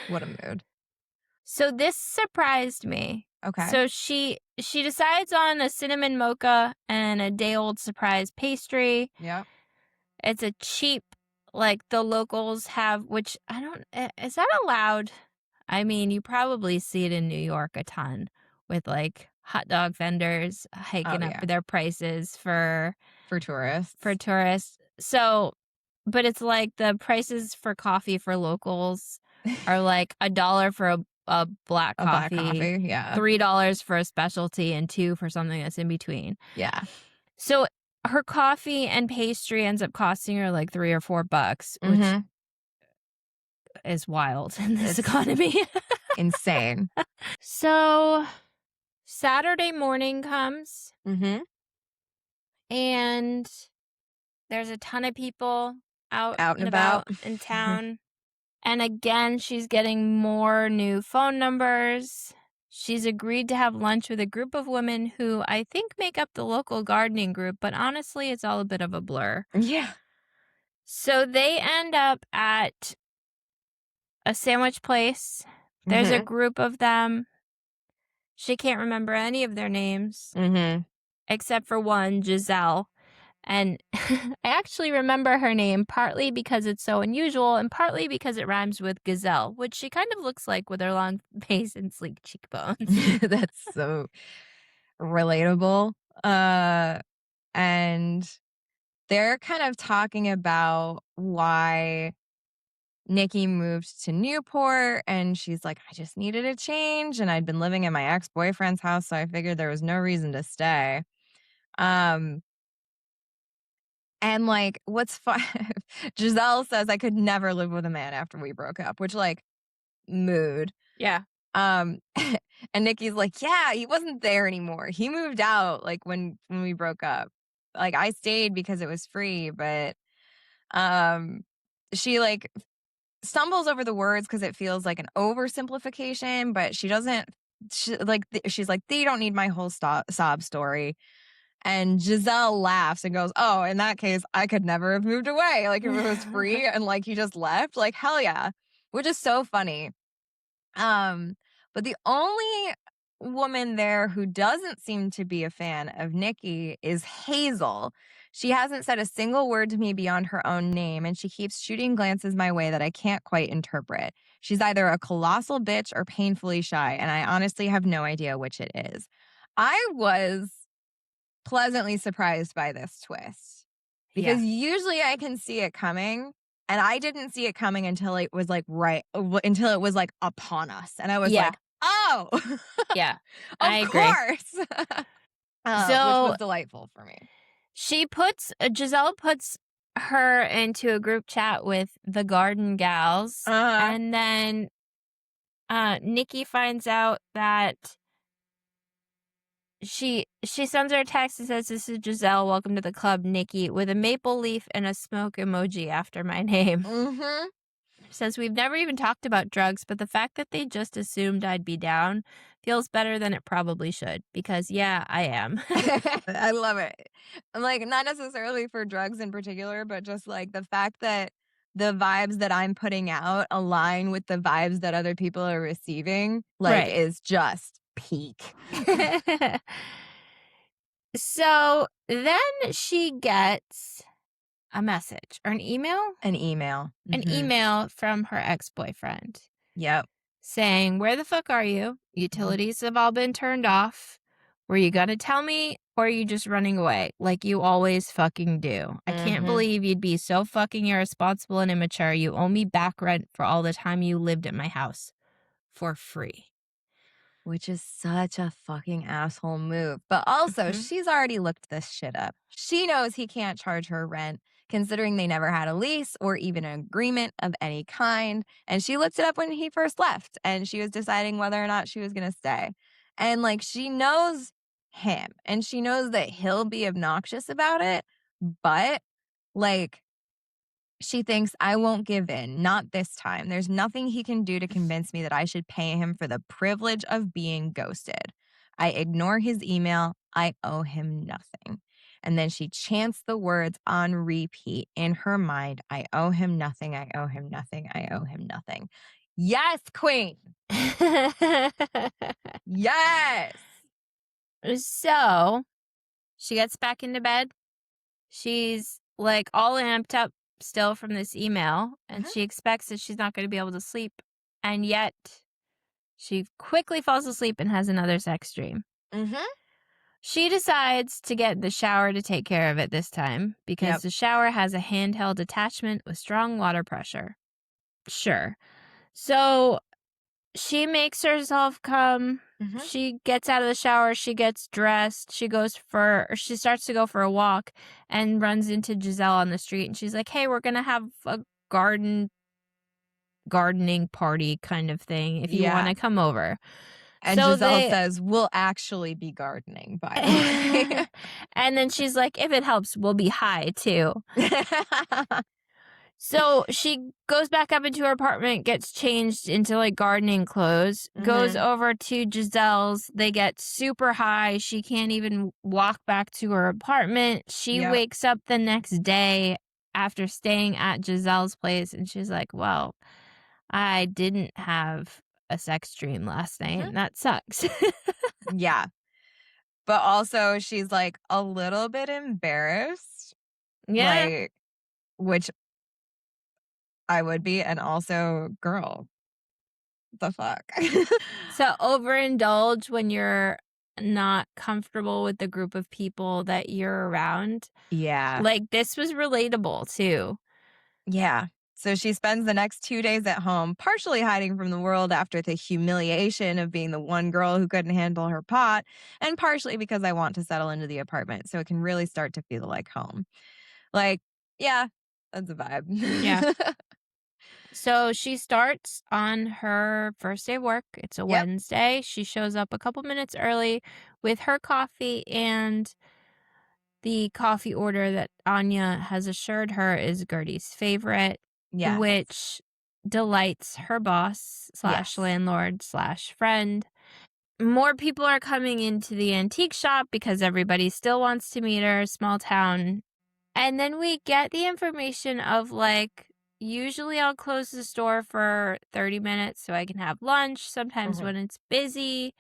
What a mood. So this surprised me. Okay. So she decides on a cinnamon mocha and a day-old surprise pastry. Yep. It's a cheap, like the locals have, which I don't, is that allowed? I mean, you probably see it in New York a ton with like hot dog vendors Oh, hiking up yeah. their prices For for tourists. tourists. So, but it's like the prices for coffee for locals are like $1 for a black A black coffee, coffee. Yeah. $3 for a specialty, and 2 for something that's in between. Yeah. So her coffee and pastry ends up costing her like 3 or $4, which Mhm. is wild in this It's economy. insane. So Saturday morning comes Mhm. and there's a ton of people out Out and and about. about in town. And again, she's getting more new phone numbers. She's agreed to have lunch with a group of women who I think make up the local gardening group, but honestly, it's all a bit of a blur. Yeah. So they end up at a sandwich place. There's a Mhm. group of them. She can't remember any of their names Mhm. except for one, Giselle. And I actually remember her name partly because it's so unusual and partly because it rhymes with gazelle, which she kind of looks like with her long face and sleek cheekbones. That's so relatable. Uh and they're kind of talking about why Nikki moved to Newport and she's like, I just needed a change. And I'd been living in my ex boyfriend's house. So I figured there was no reason to stay. Um, and like, what's fun? Giselle says, I could never live with a man after we broke up, which, like, mood. Yeah. Um, and Nikki's like, yeah, he wasn't there anymore. He moved out like when we broke up. Like I stayed because it was free, but um she like stumbles over the words because it feels like an oversimplification, but she doesn't. She's like, they don't need my whole sob story. And Giselle laughs and goes, "Oh, in that case, I could never have moved away. Like if it was free and like he just left, like hell yeah," which is so funny. Um, but the only woman there who doesn't seem to be a fan of Nikki is Hazel. She hasn't said a single word to me beyond her own name, and she keeps shooting glances my way that I can't quite interpret. She's either a colossal bitch or painfully shy, and I honestly have no idea which it is. I was pleasantly surprised by this twist because Yeah. usually I can see it coming. And I didn't see it coming until it was like until it was like upon us. And I was Yeah. like, oh, Yeah. I of agree. course. Which So was delightful for me. Giselle puts her into a group chat with the Garden Gals, Uh-huh. and then Nikki finds out that she sends her a text and says, "This is Giselle. Welcome to the club, Nikki," with a maple leaf and a smoke emoji after my name. Mm-hmm. Says, "We've never even talked about drugs, but the fact that they just assumed I'd be down feels better than it probably should, because yeah, I am." I love it. Like, not necessarily for drugs in particular, but just like the fact that the vibes that I'm putting out align with the vibes that other people are receiving, like, Right. is just peak. So then she gets a message or an email? An email. An Mm-hmm. email from her ex-boyfriend Yep. saying, "Where the fuck are you? Utilities have all been turned off. Were you gonna tell me, or are you just running away like you always fucking do? I can't Mm-hmm. believe you'd be so fucking irresponsible and immature. You owe me back rent for all the time you lived at my house for free." Which is such a fucking asshole move. But also, Mhm. she's already looked this shit up. She knows he can't charge her rent, considering they never had a lease or even an agreement of any kind. And she looked it up when he first left, and she was deciding whether or not she was going to stay. And like, she knows him, and she knows that he'll be obnoxious about it. But like, she thinks, I won't give in, not this time. There's nothing he can do to convince me that I should pay him for the privilege of being ghosted. I ignore his email. I owe him nothing. And then she chants the words on repeat in her mind. I owe him nothing. I owe him nothing. I owe him nothing. Yes, queen. Yes. So she gets back into bed. She's like all amped up still from this email, and Hmm. she expects that she's not going to be able to sleep. And yet she quickly falls asleep and has another sex dream. Hmm. She decides to get the shower to take care of it this time because Yep. the shower has a handheld attachment with strong water pressure. Sure. So she makes herself come. Hmm. She gets out of the shower. She gets dressed. She starts to go for a walk and runs into Giselle on the street. And she's like, "Hey, we're going to have a gardening party kind of thing if you want Yeah. to come over." And So Giselle they, says, we'll actually be gardening, by the and then she's like, "If it helps, we'll be high too." way. So she goes back up into her apartment, gets changed into like gardening clothes, goes Mhm. over to Giselle's. They get super high. She can't even walk back to her apartment. She Yep. wakes up the next day after staying at Giselle's place, and she's like, "Well, I didn't have a sex dream last night, Mhm. and that sucks." Yeah. But also she's, like, a little bit embarrassed, Yeah. like, which I would be, and also, girl, the fuck? So overindulge when you're not comfortable with the group of people that you're around. Yeah. Like, this was relatable too. Yeah. So she spends the next 2 days at home, partially hiding from the world after the humiliation of being the one girl who couldn't handle her pot, and partially because I want to settle into the apartment so it can really start to feel like home. Like, yeah, that's a Yeah. vibe. So she starts on her first day of work. It's a Yep. Wednesday. She shows up a couple minutes early with her coffee and the coffee order that Anya has assured her is Gertie's favorite, Yes. which delights her boss slash Yes. landlord slash friend. More people are coming into the antique shop because everybody still wants to meet her, small town. And then we get the information of like, usually I'll close the store for 30 minutes so I can have lunch. Sometimes Mhm. when it's busy,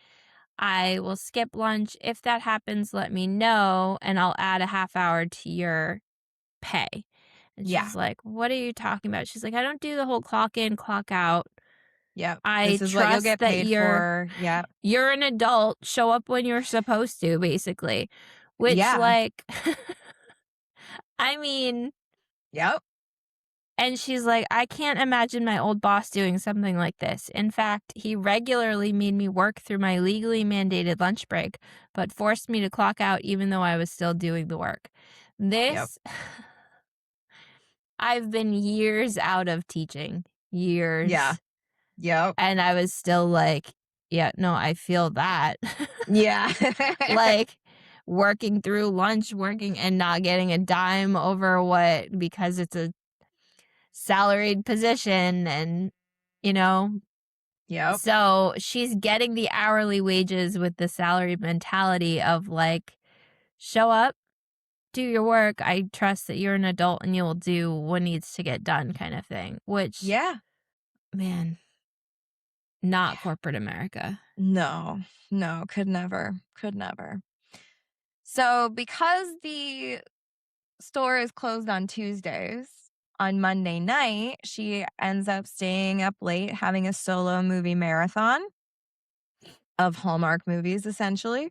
I will skip lunch. If that happens, let me know, and I'll add a half hour to your pay." And Yeah. she's like, "What are you talking about?" She's like, "I don't do the whole clock in, clock out. Yep. I This is what you'll trust get that paid for. Yep. you're an adult. Show up when you're supposed to, basically." Which, Yeah. like, I mean, Yep. and she's like, "I can't imagine my old boss doing something like this. In fact, he regularly made me work through my legally mandated lunch break, but forced me to clock out even though I was still doing the work." Yep. This, I've been years out of teaching, Yeah. years, Yep. and I was still like, "Yeah, no, I feel that." Yeah. Like, working through lunch, working and not getting a dime over what, because it's a salaried position, and, you know, Yep. so she's getting the hourly wages with the salary mentality of, like, show up, do your work. I trust that you're an adult and you'll do what needs to get done, kind of thing, which, Yeah. man, not Yeah. corporate America. No. No, could never. Could never. So, because the store is closed on Tuesdays, on Monday night, she ends up staying up late having a solo movie marathon of Hallmark movies, essentially.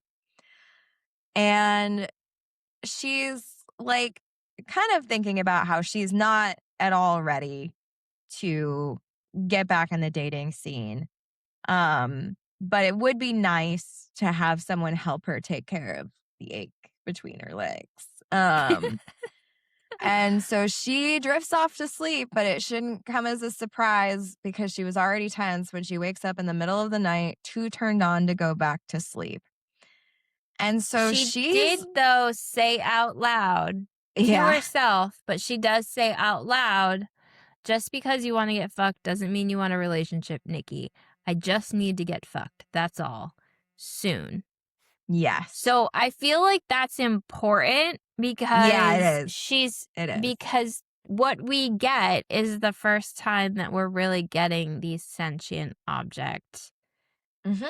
And she's like kind of thinking about how she's not at all ready to get back in the dating scene. But it would be nice to have someone help her take care of the ache between her legs. And so she drifts off to sleep, but it shouldn't come as a surprise because she was already tense when she wakes up in the middle of the night, too turned on to go back to sleep. And so She did, she's, though, say out loud to yeah, herself, but she does say out loud, "Just because you wanna get fucked doesn't mean you want a relationship, Nikki. I just need to get fucked, that's all. Soon." yes. So, I feel like that's important Yeah, because it is. It is. what we get is the first time that we're really getting these sentient objects Hmm.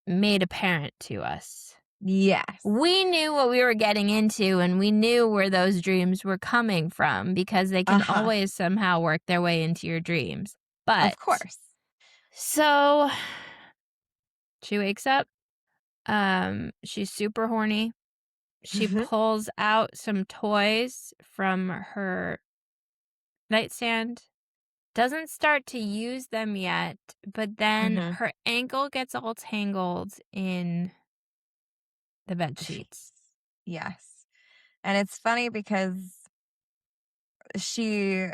made apparent to us. Yes. We knew what we were getting into, and we knew where those dreams were coming from because they Uh can huh. always somehow work their way into your dreams. But Of course. so she wakes up, she's super horny. She Hmm. pulls out some toys from her nightstand. Doesn't start to use them yet, but then Hmm. her ankle gets all tangled in the bed The sheets. sheets. Yes. And it's funny because she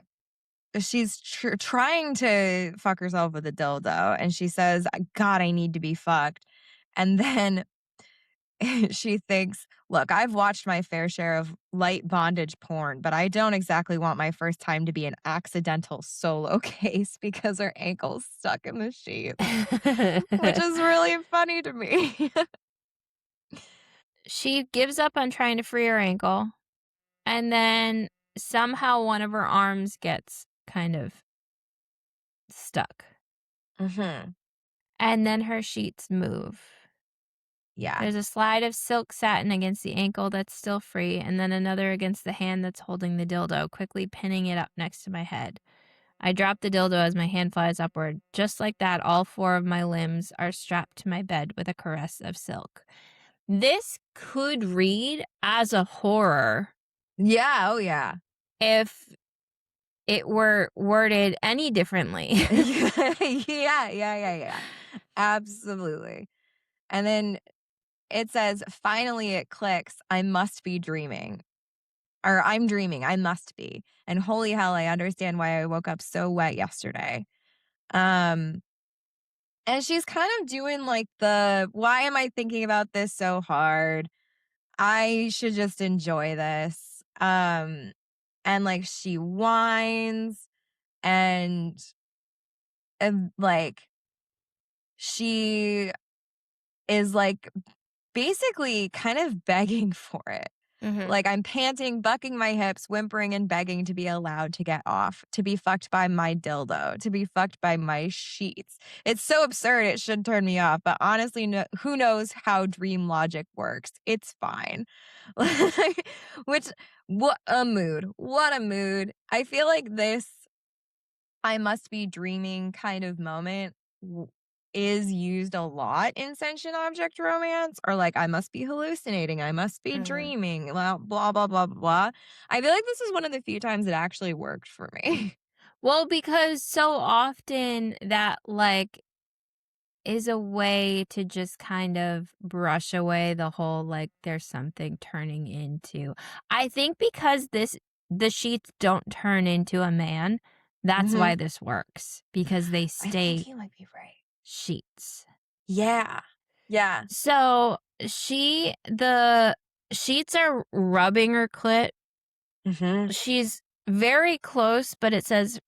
she's trying to fuck herself with a dildo and she says, God, I need to be fucked. And then she thinks, look, I've watched my fair share of light bondage porn, but I don't exactly want my first time to be an accidental solo case because her ankle's stuck in the sheets, which is really funny to me. She gives up on trying to free her ankle, and then somehow one of her arms gets kind of stuck, Hmm. and then her sheets move. Yeah. There's a slide of silk satin against the ankle that's still free, and then another against the hand that's holding the dildo, quickly pinning it up next to my head. I drop the dildo as my hand flies upward. Just like that, all four of my limbs are strapped to my bed with a caress of silk. This could read as a horror Yeah. Oh, yeah. if it were worded any differently. Yeah. Yeah. Yeah. Absolutely. And then it says, finally it clicks. I must be dreaming. Or I'm dreaming. I must be. And holy hell, I understand why I woke up so wet yesterday. Um, and she's kind of doing like the why am I thinking about this so hard? I should just enjoy this. And like she whines and, like she is like basically kind of begging for it. Mhm. Like, I'm panting, bucking my hips, whimpering and begging to be allowed to get off, to be fucked by my dildo, to be fucked by my sheets. It's so absurd, it should turn me off, but honestly, who knows how dream logic works? It's fine. Like, which, what a mood. What a mood. I feel like this I must be dreaming kind of moment is used a lot in sentient object romance, or like I must be hallucinating, I must be Mhm. dreaming, blah blah blah blah blah. I feel like this is one of the few times it actually worked for me. Well, because so often that, like, is a way to just kind of brush away the whole, like, there's something turning into. I think because the sheets don't turn into a man, that's Hmm. why this works, because they I think stay you might be right. sheets. Yeah. Yeah. So, the sheets are rubbing her clit. Hmm. She's very close, but it says,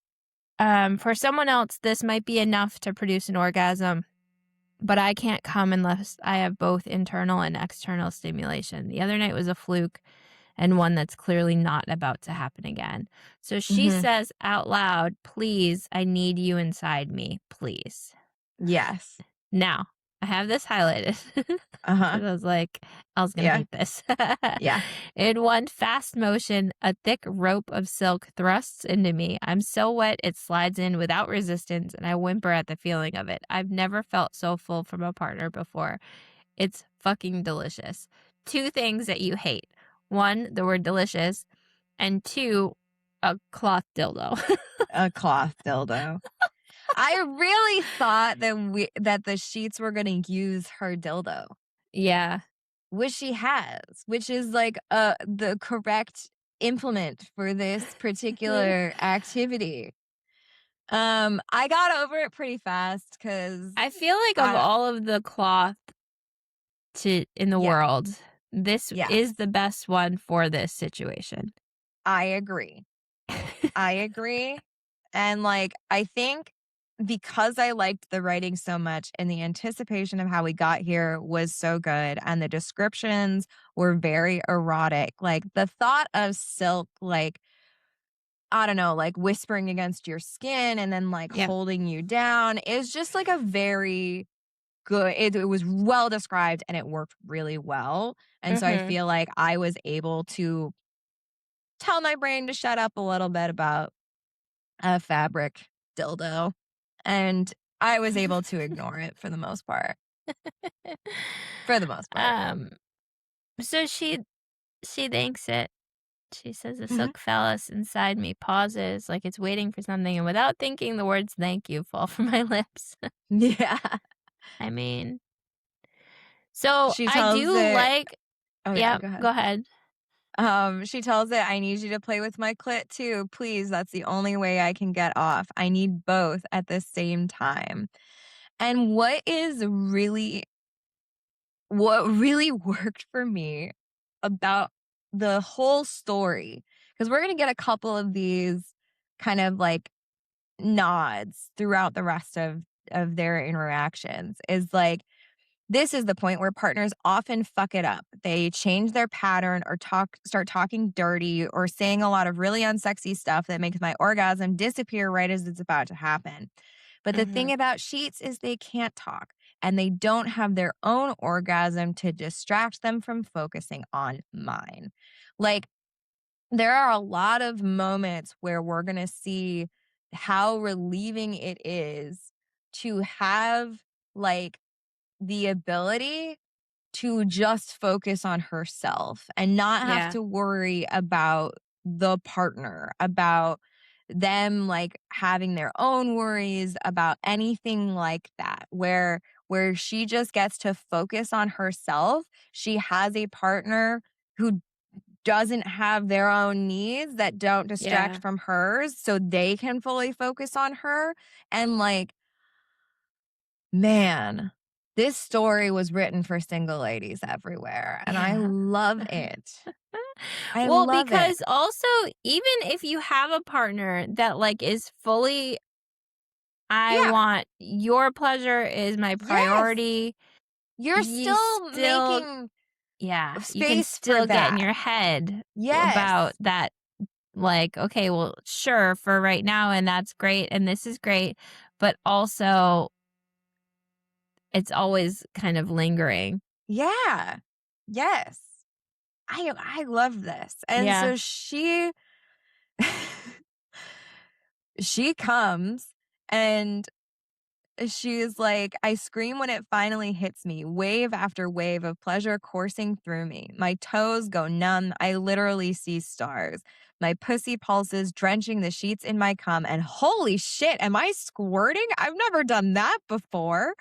for someone else, this might be enough to produce an orgasm, but I can't come unless I have both internal and external stimulation. The other night was a fluke and one that's clearly not about to happen again. So she Hmm. says out loud, "Please, I need you inside me, please." Yes. Now, I have this highlighted Uh huh. because I was like, I was going to Yeah. hate this. Yeah. In one fast motion, a thick rope of silk thrusts into me. I'm so wet, it slides in without resistance, and I whimper at the feeling of it. I've never felt so full from a partner before. It's fucking delicious. Two things that you hate: one, the word delicious, and two, a cloth dildo. A cloth dildo. I really thought that the sheets were gonna use her dildo. Yeah. Which she has, which is like, the correct implement for this particular activity. I got over it pretty fast because I feel like of I all of the cloth in the yeah, world, this is yes, the best one for this situation. I agree. I agree, and, like, I think because I liked the writing so much and the anticipation of how we got here was so good and the descriptions were very erotic, like, the thought of silk, like, I don't know, like whispering against your skin and then like Yep. holding you down is just like a very good it was well described and it worked really well. And so I Mhm. feel like I was able to tell my brain to shut up a little bit about a fabric dildo. And I was able to ignore it for the most part. For the most part. Um, so she thinks it. She says the Mhm. silk phallus inside me pauses like it's waiting for something, and without thinking, the words "thank you" fall from my lips. Yeah. I mean, so She I tells do it like. oh yeah, Yep, go ahead. go ahead. She tells it, I need you to play with my clit too. Please. That's the only way I can get off. I need both at the same time. And what really worked for me about the whole story, because we're going to get a couple of these kind of like nods throughout the rest of their interactions, is like, this is the point where partners often fuck it up. They change their pattern or start talking dirty or saying a lot of really unsexy stuff that makes my orgasm disappear right as it's about to happen. But the thing Mhm. about sheets is they can't talk and they don't have their own orgasm to distract them from focusing on mine. Like, there are a lot of moments where we're going to see how relieving it is to have like the ability to just focus on herself and not have Yeah. to worry about the partner, about them like having their own worries about anything like that, where she just gets to focus on herself. She has a partner who doesn't have their own needs that don't distract Yeah. from hers, so they can fully focus on her. And like, man, this story was written for single ladies everywhere, and I Yeah. love it. I Well, love it. because also, even if you have a partner that, like, is fully, "I Yeah. want your pleasure is my Yes. priority," You're you still still making Yeah, you can space for still get in that. your head about Yes. that, like, okay, well, sure, for right now, and that's great, and this is great, but also it's always kind of lingering. Yeah. Yes. I love this. And Yeah. so she comes and she's like, I scream when it finally hits me, wave after wave of pleasure coursing through me. My toes go numb. I literally see stars. My pussy pulses, drenching the sheets in my cum. And holy shit, am I squirting? I've never done that before.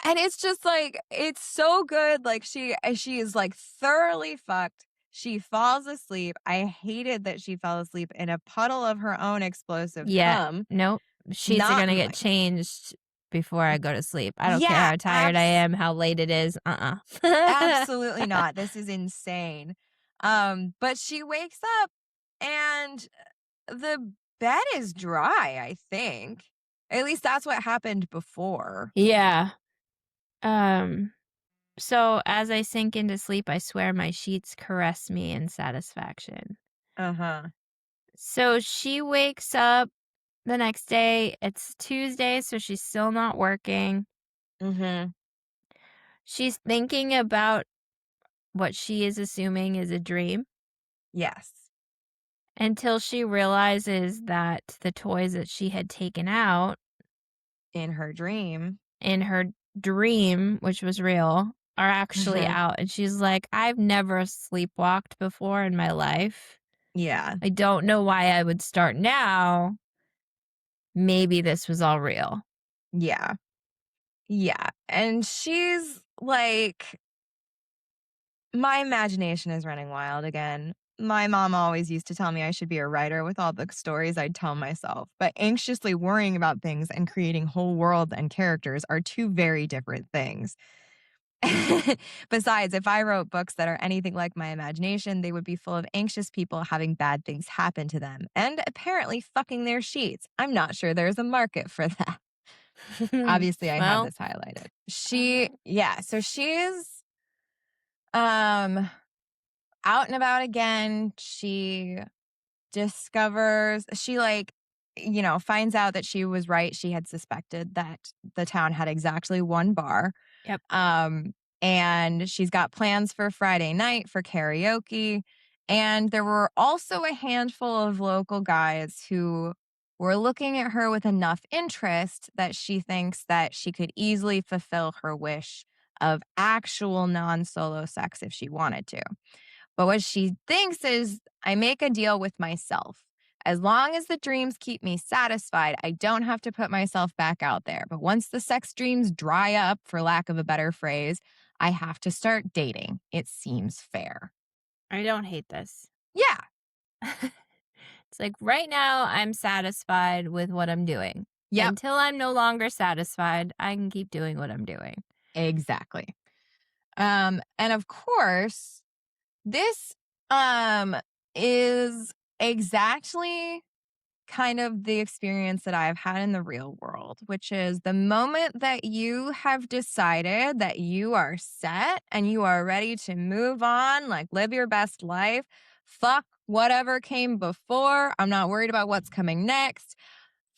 And it's just like, it's so good. Like she is like thoroughly fucked. She falls asleep. I hated that she fell asleep in a puddle of her own explosive Yeah. cum. Nope. Sheets are Not gonna in get my changed before I go to sleep. I don't care Yeah, how tired I am, how late it is. absolutely not. This is insane. But she wakes up and the bed is dry, I think. At least that's what happened before. Yeah. Um, so as I sink into sleep, I swear my sheets caress me in satisfaction. Uh-huh. So she wakes up the next day. It's Tuesday, so she's still not working. Mhm. She's thinking about what she is assuming is a dream Yes. until she realizes that the toys that she had taken out In her dream. in her dream, which was real, are actually Mhm. out. And she's like, I've never sleepwalked before in my life. Yeah. I don't know why I would start now. Maybe this was all real. Yeah. Yeah. And she's like, my imagination is running wild again. My mom always used to tell me I should be a writer with all the stories I'd tell myself, but anxiously worrying about things and creating whole worlds and characters are two very different things. Besides, if I wrote books that are anything like my imagination, they would be full of anxious people having bad things happen to them and apparently fucking their sheets. I'm not sure there's a market for that. Obviously, I have Well, this highlighted. Yeah, so she's um out and about again. She discovers she like finds out that she was right. She had suspected that the town had exactly one bar. yep. Um, and she's got plans for Friday night for karaoke. And there were also a handful of local guys who were looking at her with enough interest that she thinks that she could easily fulfill her wish of actual non solo sex if she wanted to. But what she thinks is, I make a deal with myself. As long as the dreams keep me satisfied, I don't have to put myself back out there. But once the sex dreams dry up, for lack of a better phrase, I have to start dating. It seems fair. I don't hate this. Yeah. It's like right now I'm satisfied with what I'm doing. Yep. Until I'm no longer satisfied, I can keep doing what I'm doing. Exactly. And of course, this um is exactly kind of the experience that I've had in the real world, which is the moment that you have decided that you are set and you are ready to move on, like live your best life, fuck whatever came before. I'm not worried about what's coming next.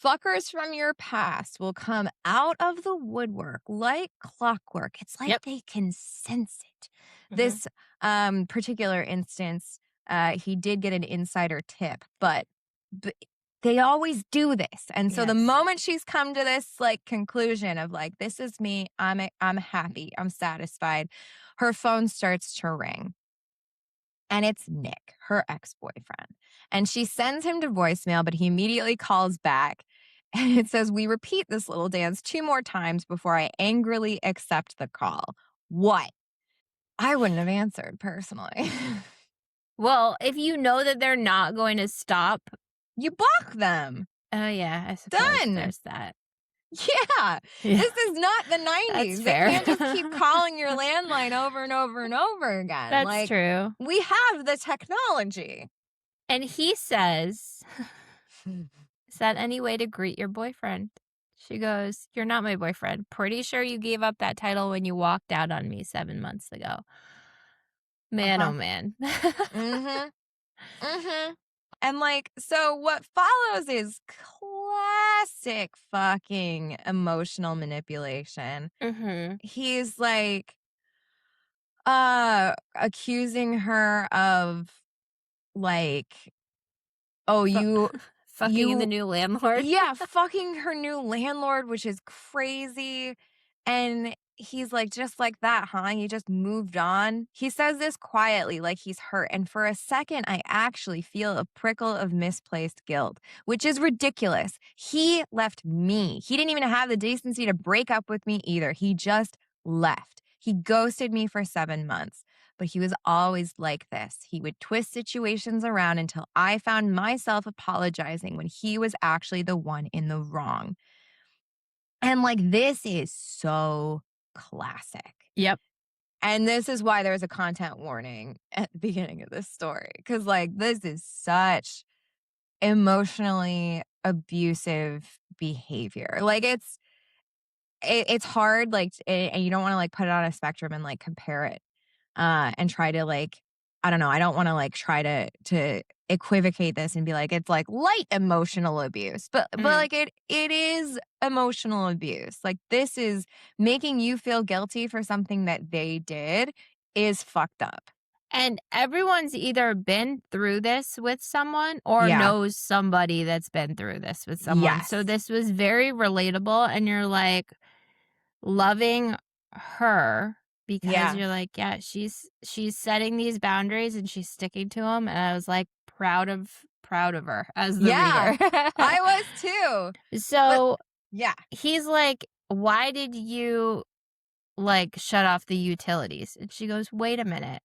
Fuckers from your past will come out of the woodwork like clockwork. It's like Yep. they can sense it. Hmm. This particular instance, he did get an insider tip, but they always do this. And so the Yes. moment she's come to this like conclusion of like, this is me, I'm happy, I'm satisfied, her phone starts to ring. And it's Nick, her ex boyfriend. And she sends him to voicemail, but he immediately calls back. And it says, we repeat this little dance 2 more times before I angrily accept the call. What? I wouldn't have answered personally. Well, if you know that they're not going to stop, You block them. oh yeah, I suppose Done. there's that. Yeah. Yeah, This is not the that's 90s. They fair. can't just keep calling your landline over and over and over again. That's Like, true. we have the technology. And he says, is that any way to greet your boyfriend? She goes, "You're not my boyfriend. Pretty sure you gave up that title when you walked out on me 7 months ago." Man, oh Uh-huh. man. Mhm. Mhm. And, like, so what follows is classic fucking emotional manipulation. Mhm. He's, like, accusing her of, like, "Oh, Fu fucking the you" new landlord. Yeah, fucking her new landlord, which is crazy. And he's like, "Just like that, huh? You just moved on?" He says this quietly, like he's hurt. And for a second, I actually feel a prickle of misplaced guilt, which is ridiculous. He left me. He didn't even have the decency to break up with me either. He just left. He ghosted me for 7 months. But he was always like this. He would twist situations around until I found myself apologizing when he was actually the one in the wrong. And like, this is so classic. Yep. And this is why there's a content warning at the beginning of this story. Cause like, this is such emotionally abusive behavior. Like, it's hard, like, and you don't want to like put it on a spectrum and like compare it and try to like, I don't know, I don't want to like try to equivocate this and be like it's like light emotional abuse, but Mm. like it is emotional abuse. Like, this is making you feel guilty for something that they did is fucked up. And everyone's either been through this with someone or Yeah. knows somebody that's been through this with someone. So Yes. this was very relatable, and you're like loving her because Yeah. you're like, yeah, she's setting these boundaries and she's sticking to them, and I was like proud of her as the Yeah. reader. I was too. But So yeah. he's like, "Why did you like shut off the utilities?" And she goes, "Wait a minute.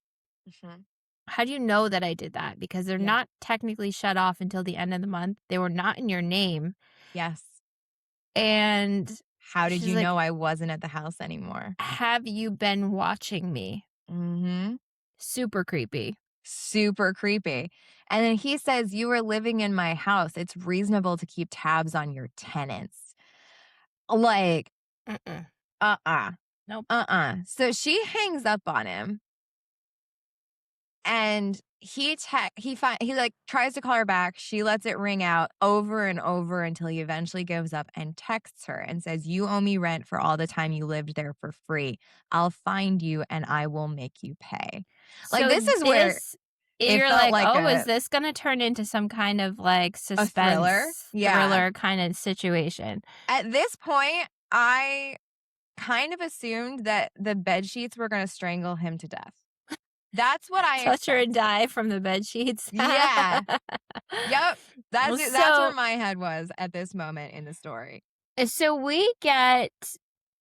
Mhm. How do you know that I did that? Because they're Yeah. not technically shut off until the end of the month. They were not in your name." Yes. And How did she's you like, know I wasn't at the house anymore? "Have you been watching me?" Mhm. Super creepy. Super creepy. And then he says, "You were living in my house. It's reasonable to keep tabs on your tenants." Like, Mm-mm. uh-uh. Nope. So she hangs up on him and he like tries to call her back. She lets it ring out over and over until he eventually gives up and texts her and says, "You owe me rent for all the time you lived there for free. I'll find you and I will make you pay." Like, So this is where this it you're felt like, like "Oh, is this gonna turn into some kind of, like, a thriller. suspense, Yeah. thriller kinda situation?" At this point, I kind of assumed that the bed sheets were gonna strangle him to death. That's what I Touch her and expected. die from the bed sheets. Yeah. Yep. That's where So my head was at this moment in the story. so we get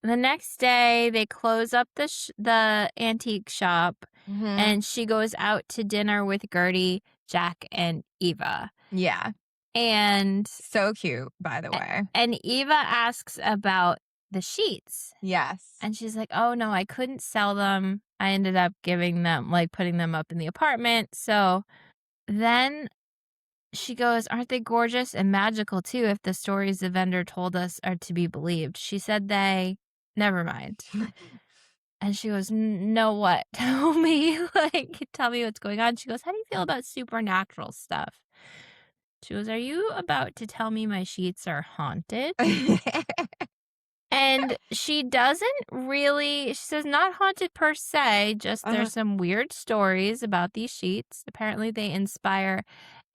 the next day, they close up the antique shop, Mhm. and she goes out to dinner with Gertie, Jack, and Eva. Yeah. And So cute, by the way. and Eva asks about the sheets. Yes. And she's like, "Oh, no, I couldn't sell them. I ended up giving them like, putting them up in the apartment." So then she goes, "Aren't they gorgeous and magical too if the stories the vendor told us are to be believed?" She said they never mind. And she goes, "No, what? Tell me, like, tell me what's going on." She goes, "How do you feel about supernatural stuff?" She goes, "Are you about to tell me my sheets are haunted?" And she doesn't really, she says, "Not haunted per se, just Uh-huh. there's some weird stories about these sheets. Apparently, they inspire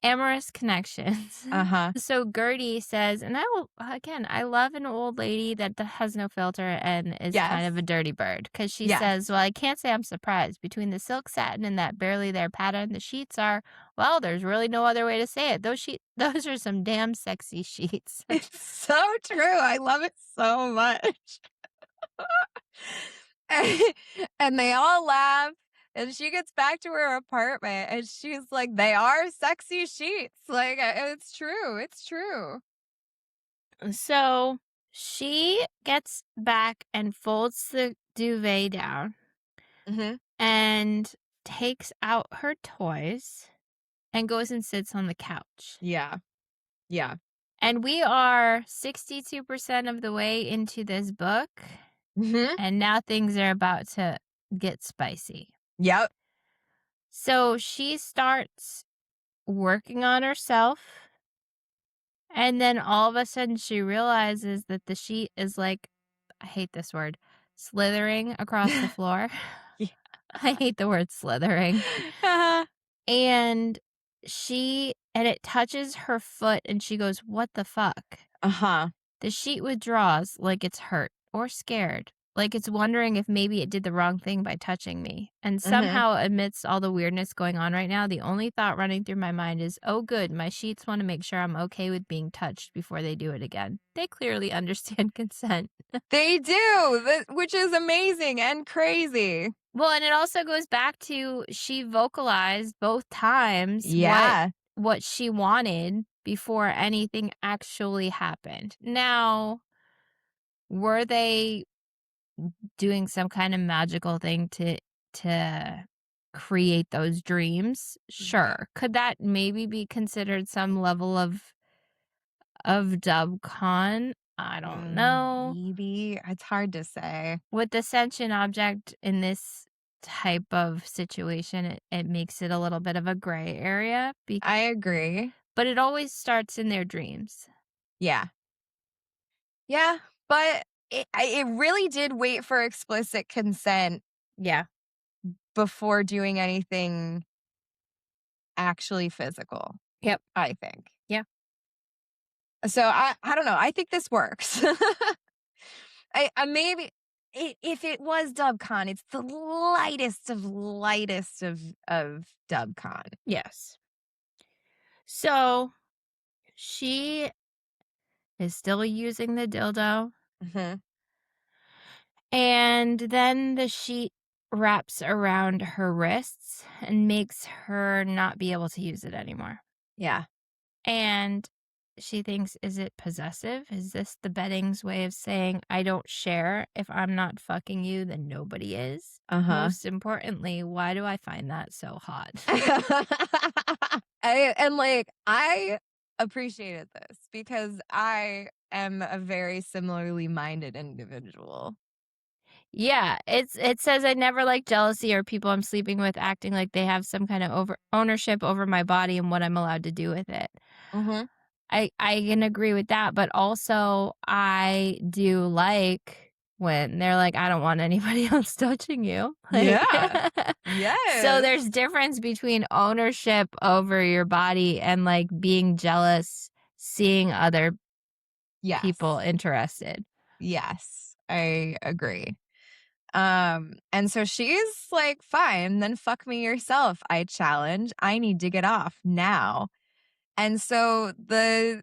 amorous connections." Uh-huh. So Gertie says, and I will, again, I love an old lady that has no filter and is kind Yes. of a dirty bird because she Yes. says, "Well, I can't say I'm surprised. Between the silk satin and that barely there pattern, the sheets are, well, there's really no other way to say it. Those are some damn sexy sheets." It's so true. I love it so much. And they all laugh. And she gets back to her apartment and she's like, "They are sexy sheets." Like, it's true. It's true. So she gets back and folds the duvet down Hmm. and takes out her toys and goes and sits on the couch. Yeah. Yeah. And we are 62% of the way into this book, Mhm. and now things are about to get spicy. Yep. So she starts working on herself, and then all of a sudden she realizes that the sheet is like, I hate this word, slithering across the floor. Yeah. I hate the word slithering. Uh-huh. And and it touches her foot and she goes, "What the fuck?" Uh-huh. The sheet withdraws like it's hurt or scared, like it's wondering if maybe it did the wrong thing by touching me. And Mhm. somehow, amidst all the weirdness going on right now, the only thought running through my mind is, oh, good, my sheets want to make sure I'm okay with being touched before they do it again. They clearly understand consent. They do, which is amazing and crazy. Well, and it also goes back to she vocalized both times Yeah. what she wanted before anything actually happened. Now, were they doing some kind of magical thing to create those dreams? Yeah. Sure. Could that maybe be considered some level of dub con? I don't know. Maybe. It's hard to say. With the sentient object in this type of situation, it makes it a little bit of a gray area, I agree. but it always starts in their dreams. Yeah. Yeah, but it really did wait for explicit consent Yeah. before doing anything actually physical, Yep. I think. Yeah. So I don't know. I think this works. I maybe if it was DubCon, it's the lightest of DubCon. Yes. So she is still using the dildo, Mhm. and then the sheet wraps around her wrists and makes her not be able to use it anymore. Yeah. And she thinks, is it possessive? Is this the bedding's way of saying, I don't share? If I'm not fucking you, then nobody is? Uh-huh. Most importantly, why do I find that so hot? I appreciated this because I am a very similarly minded individual. Yeah, it says I never like jealousy or people I'm sleeping with acting like they have some kind of over ownership over my body and what I'm allowed to do with it. Mhm. I can agree with that, but also I do like when they're like, "I don't want anybody else touching you." Like, Yeah. so Yes. there's difference between ownership over your body and, like, being jealous, seeing other people Yes. interested. Yes. I agree. And so she's like, "Fine, then fuck me yourself." I challenge. I need to get off now. And so the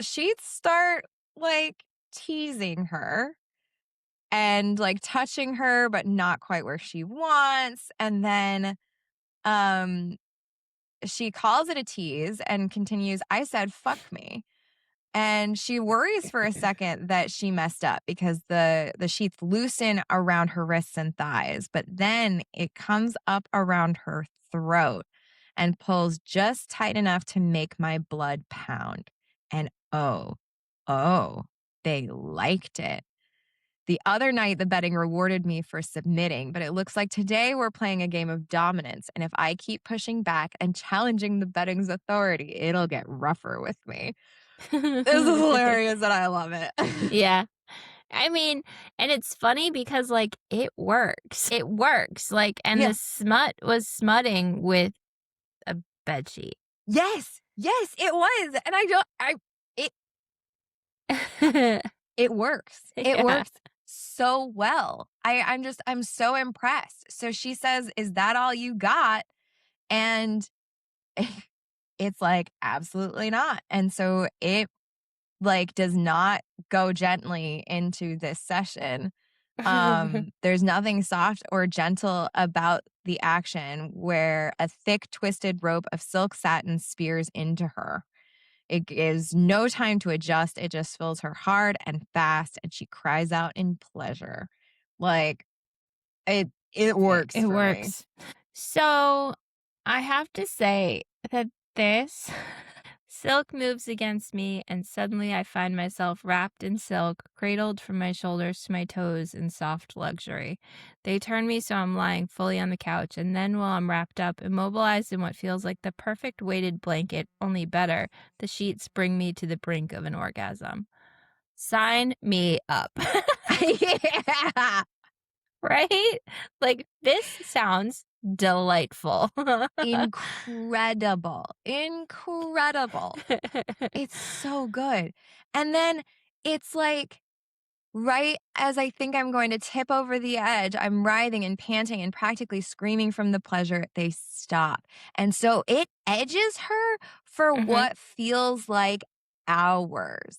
sheets start like teasing her and like touching her but not quite where she wants, and then um she calls it a tease and continues, "I said fuck me." And she worries for a second that she messed up because the sheets loosen around her wrists and thighs, but then it comes up around her throat and pulls just tight enough to make my blood pound. And oh, they liked it. The other night, the betting rewarded me for submitting, but it looks like today we're playing a game of dominance. And if I keep pushing back and challenging the betting's authority, it'll get rougher with me. This is hilarious and I love it. Yeah. I mean, and it's funny because, like, it works. It works, like, and Yeah. the smut was smutting with a bedsheet. Yes. Yes, it was. And I don't I it it works. It Yeah. works so well. I'm so impressed. So she says, "Is that all you got?" And it's like, "Absolutely not." And so it like does not go gently into this session. There's nothing soft or gentle about the action where a thick twisted rope of silk satin spears into her. It gives no time to adjust. It just fills her hard and fast, and she cries out in pleasure. Like it works It for me. works. So, I have to say that this Silk moves against me, and suddenly I find myself wrapped in silk, cradled from my shoulders to my toes in soft luxury. They turn me so I'm lying fully on the couch, and then while I'm wrapped up, immobilized in what feels like the perfect weighted blanket, only better, the sheets bring me to the brink of an orgasm. Sign me up. Yeah. Right? Like, this sounds delightful. Incredible. Incredible. It's so good. And then it's like, right as I think I'm going to tip over the edge, I'm writhing and panting and practically screaming from the pleasure. They stop. And so it edges her for Mhm. what feels like hours.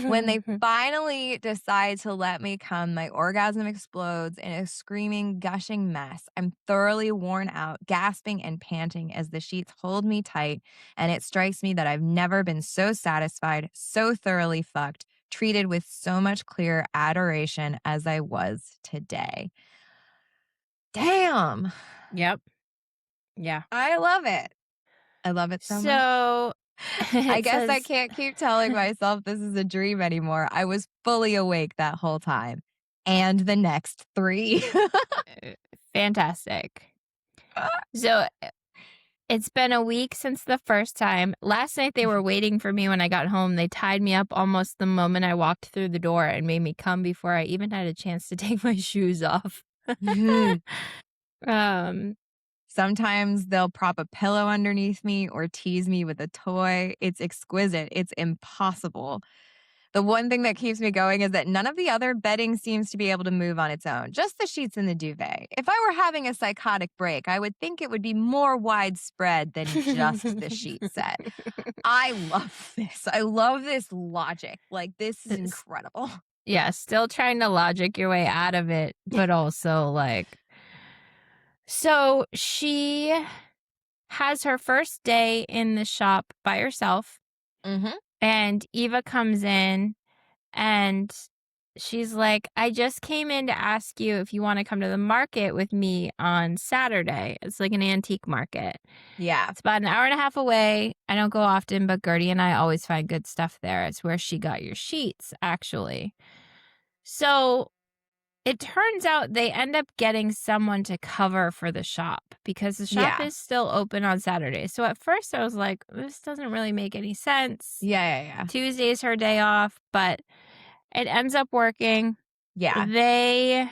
When they finally decide to let me come, my orgasm explodes in a screaming, gushing mess. I'm thoroughly worn out, gasping and panting as the sheets hold me tight, and it strikes me that I've never been so satisfied, so thoroughly fucked, treated with so much clear adoration as I was today. Damn. Yep. Yeah. I love it. I love it so much. So I it guess I says can't keep telling myself this is a dream anymore. I was fully awake that whole time. And the next 3. fantastic. So it's been a week since the first time. Last night they were waiting for me when I got home. They tied me up almost the moment I walked through the door and made me come before I even had a chance to take my shoes off. um Sometimes they'll prop a pillow underneath me or tease me with a toy. It's exquisite. It's impossible. The one thing that keeps me going is that none of the other bedding seems to be able to move on its own, just the sheets and the duvet. If I were having a psychotic break, I would think it would be more widespread than just the sheet set. I love this. I love this logic. Like, this is It's- incredible. yeah, still trying to logic your way out of it, but also like so she has her first day in the shop by herself, Mm-hmm. and Eva comes in and she's like, I just came in to ask you if you want to come to the market with me on Saturday. It's like an antique market. Yeah. It's about an hour and a half away. I don't go often, but Gertie and I always find good stuff there. It's where she got your sheets, actually. So it turns out they end up getting someone to cover for the shop because the shop Yeah. is still open on Saturdays. So at first I was like, this doesn't really make any sense. Yeah. Yeah. Tuesday's her day off, but it ends up working. Yeah. They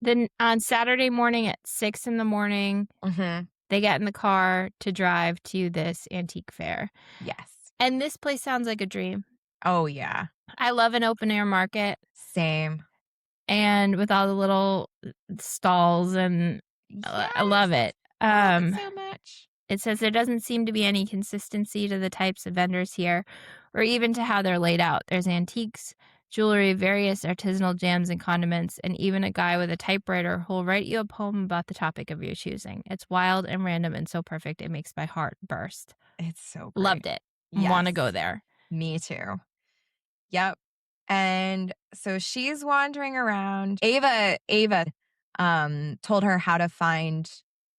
then on Saturday morning at 6 in the morning, Mm-hmm. they get in the car to drive to this antique fair. Yes. And this place sounds like a dream. Oh, yeah. I love an open air market Same. and with all the little stalls and I love Yes. it. I love it so much. It says there doesn't seem to be any consistency to the types of vendors here or even to how they're laid out. There's antiques, jewelry, various artisanal jams and condiments, and even a guy with a typewriter who'll write you a poem about the topic of your choosing. It's wild and random and so perfect it makes my heart burst. It's so great. Loved it. Yes. Want to go there. Me too. Yep. And so she's wandering around. Ava told her how to find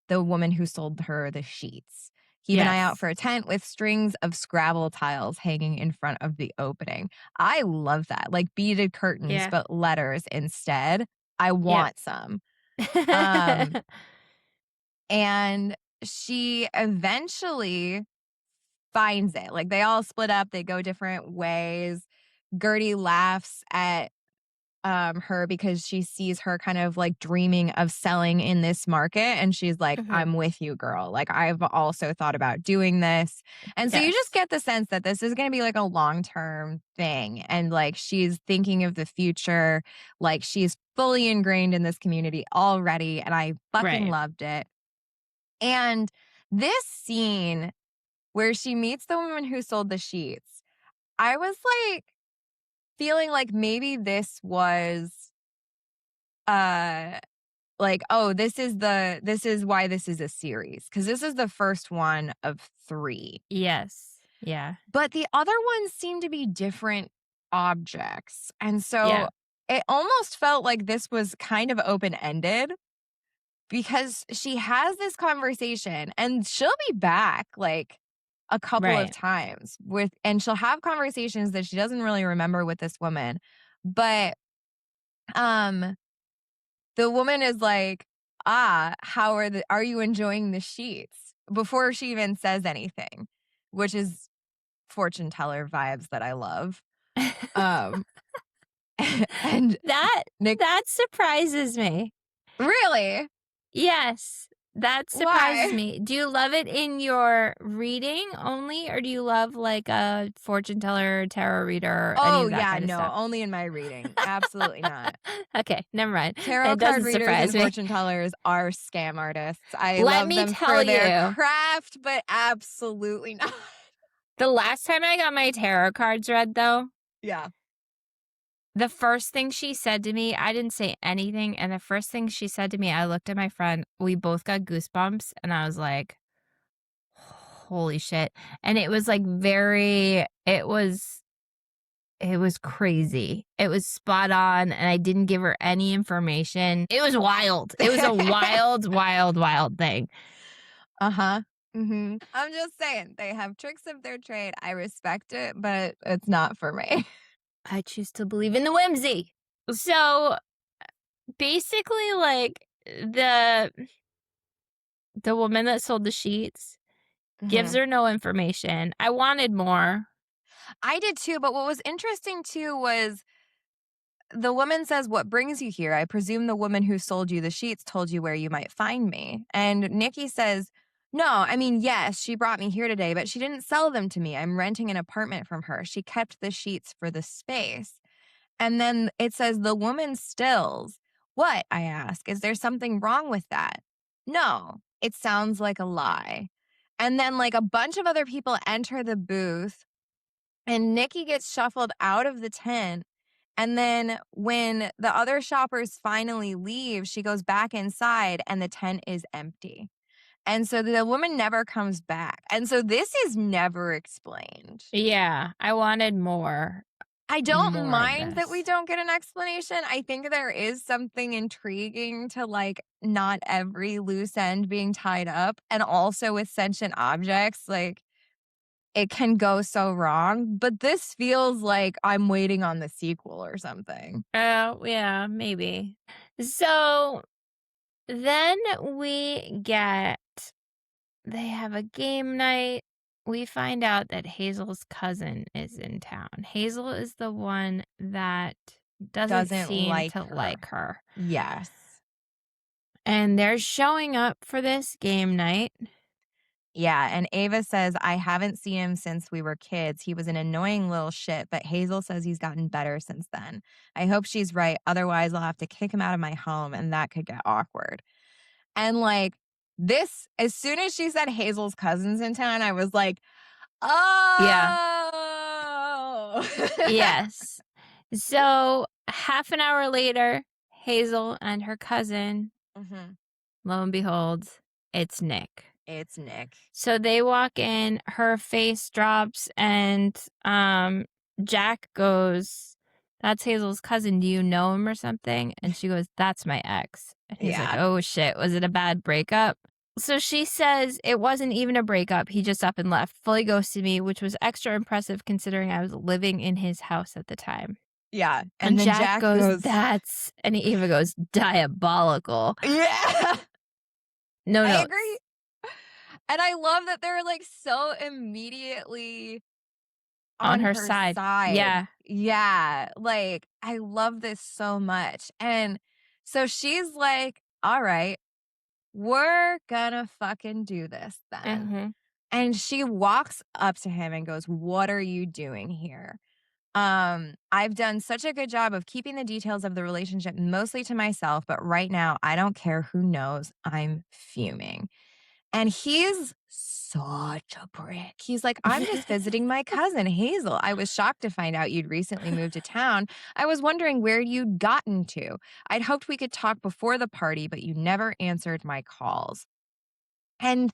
the woman who sold her the sheets. Keep an eye out Yes. for a tent with strings of Scrabble tiles hanging in front of the opening. I love that. Like beaded curtains, Yeah. but letters instead. I Yep. want some. Um, and she eventually finds it. Like they all split up, they go different ways. Gertie laughs at her because she sees her kind of like dreaming of selling in this market. And she's like, Mhm. I'm with you, girl. Like, I've also thought about doing this. And so you just Yes. get the sense that this is going to be like a long term thing. And like, she's thinking of the future. Like, she's fully ingrained in this community already. And I fucking Right. loved it. And this scene where she meets the woman who sold the sheets, I was like, feeling like maybe this was like, oh, this is why this is a series, because this is the first one of 3. Yes. Yeah. But the other ones seem to be different objects. And so Yeah. it almost felt like this was kind of open-ended because she has this conversation and she'll be back like a couple of Right. times and she'll have conversations that she doesn't really remember with this woman. But um the woman is like, how are you enjoying the sheets? Before she even says anything, which is fortune teller vibes that I love. Um and That Nick, that surprises me. really? Yes, that surprises Why? me. Do you love it in your reading only, or do you love, like, a fortune teller, tarot reader, any Oh, of that yeah, kinda no, stuff? only in my reading. Absolutely not. Okay, never mind. Tarot It card doesn't readers and surprise me. fortune tellers are scam artists. I Let love me them tell for their you, craft, but absolutely not. the last time I got my tarot cards read, though, Yeah. the first thing she said to me, I didn't say anything, and the first thing she said to me, I looked at my friend, we both got goosebumps, and I was like, "Holy shit." And it was, like, it was crazy. It was spot on, and I didn't give her any information. It was wild. It was a wild, wild, wild thing. Uh-huh. I'm just saying, they have tricks of their trade. I respect it, but it's not for me. I choose to believe in the whimsy. So, basically, like, the woman that sold the sheets gives Mhm. her no information. I wanted more. I did too, but what was interesting too was the woman says, "What brings you here? I presume the woman who sold you the sheets told you where you might find me." And Nikki says, "No, I mean, yes, she brought me here today, but she didn't sell them to me. I'm renting an apartment from her. She kept the sheets for the space." And then it says, "The woman stills." "What?" I ask. "Is there something wrong with that?" "No, it sounds like a lie." And then, like, a bunch of other people enter the booth, and Nikki gets shuffled out of the tent. And then when the other shoppers finally leave, she goes back inside and the tent is empty. And so the woman never comes back. And so this is never explained. Yeah, I wanted more, I don't more of mind that we this. don't get an explanation. I think there is something intriguing to, like, not every loose end being tied up. And also with sentient objects, like, it can go so wrong. But this feels like I'm waiting on the sequel or something. Oh, yeah, maybe. So, then they have a game night. We find out that Hazel's cousin is in town. Hazel is the one that doesn't Doesn't seem like to her. like her. Yes. And they're showing up for this game night. Yeah, and Ava says, "I haven't seen him since we were kids. He was an annoying little shit, but Hazel says he's gotten better since then. I hope she's right. Otherwise, I'll have to kick him out of my home, and that could get awkward." And, like, this, as soon as she said Hazel's cousin's in town, I was like, Yeah. "Oh." Yes. So, half an hour later, Hazel and her cousin, Mhm. lo and behold, it's Nick. It's Nick. So they walk in, her face drops, and Jack goes, "That's Hazel's cousin. Do you know him or something?" And she goes, "That's my ex." And he's like, Yeah. "Oh shit, was it a bad breakup?" So she says it wasn't even a breakup. He just up and left, fully ghosted me, which was extra impressive considering I was living in his house at the time. Yeah, and And then Jack Jack goes, goes, and he even goes, "Diabolical." "Yeah." No I notes agree. And I love that they're, like, so immediately on on her her side. side. Yeah. Yeah, like, I love this so much. And so she's like, "All right, we're gonna fucking do this then." Mhm. And she walks up to him and goes, "What are you doing here?" "I've done such a good job of keeping the details of the relationship mostly to myself, but right now I don't care who knows. I'm fuming." And he's such a prick. He's like, "I'm just visiting my cousin, Hazel. I was shocked to find out you'd recently moved to town. I was wondering where you'd gotten to. I'd hoped we could talk before the party, but you never answered my calls." And,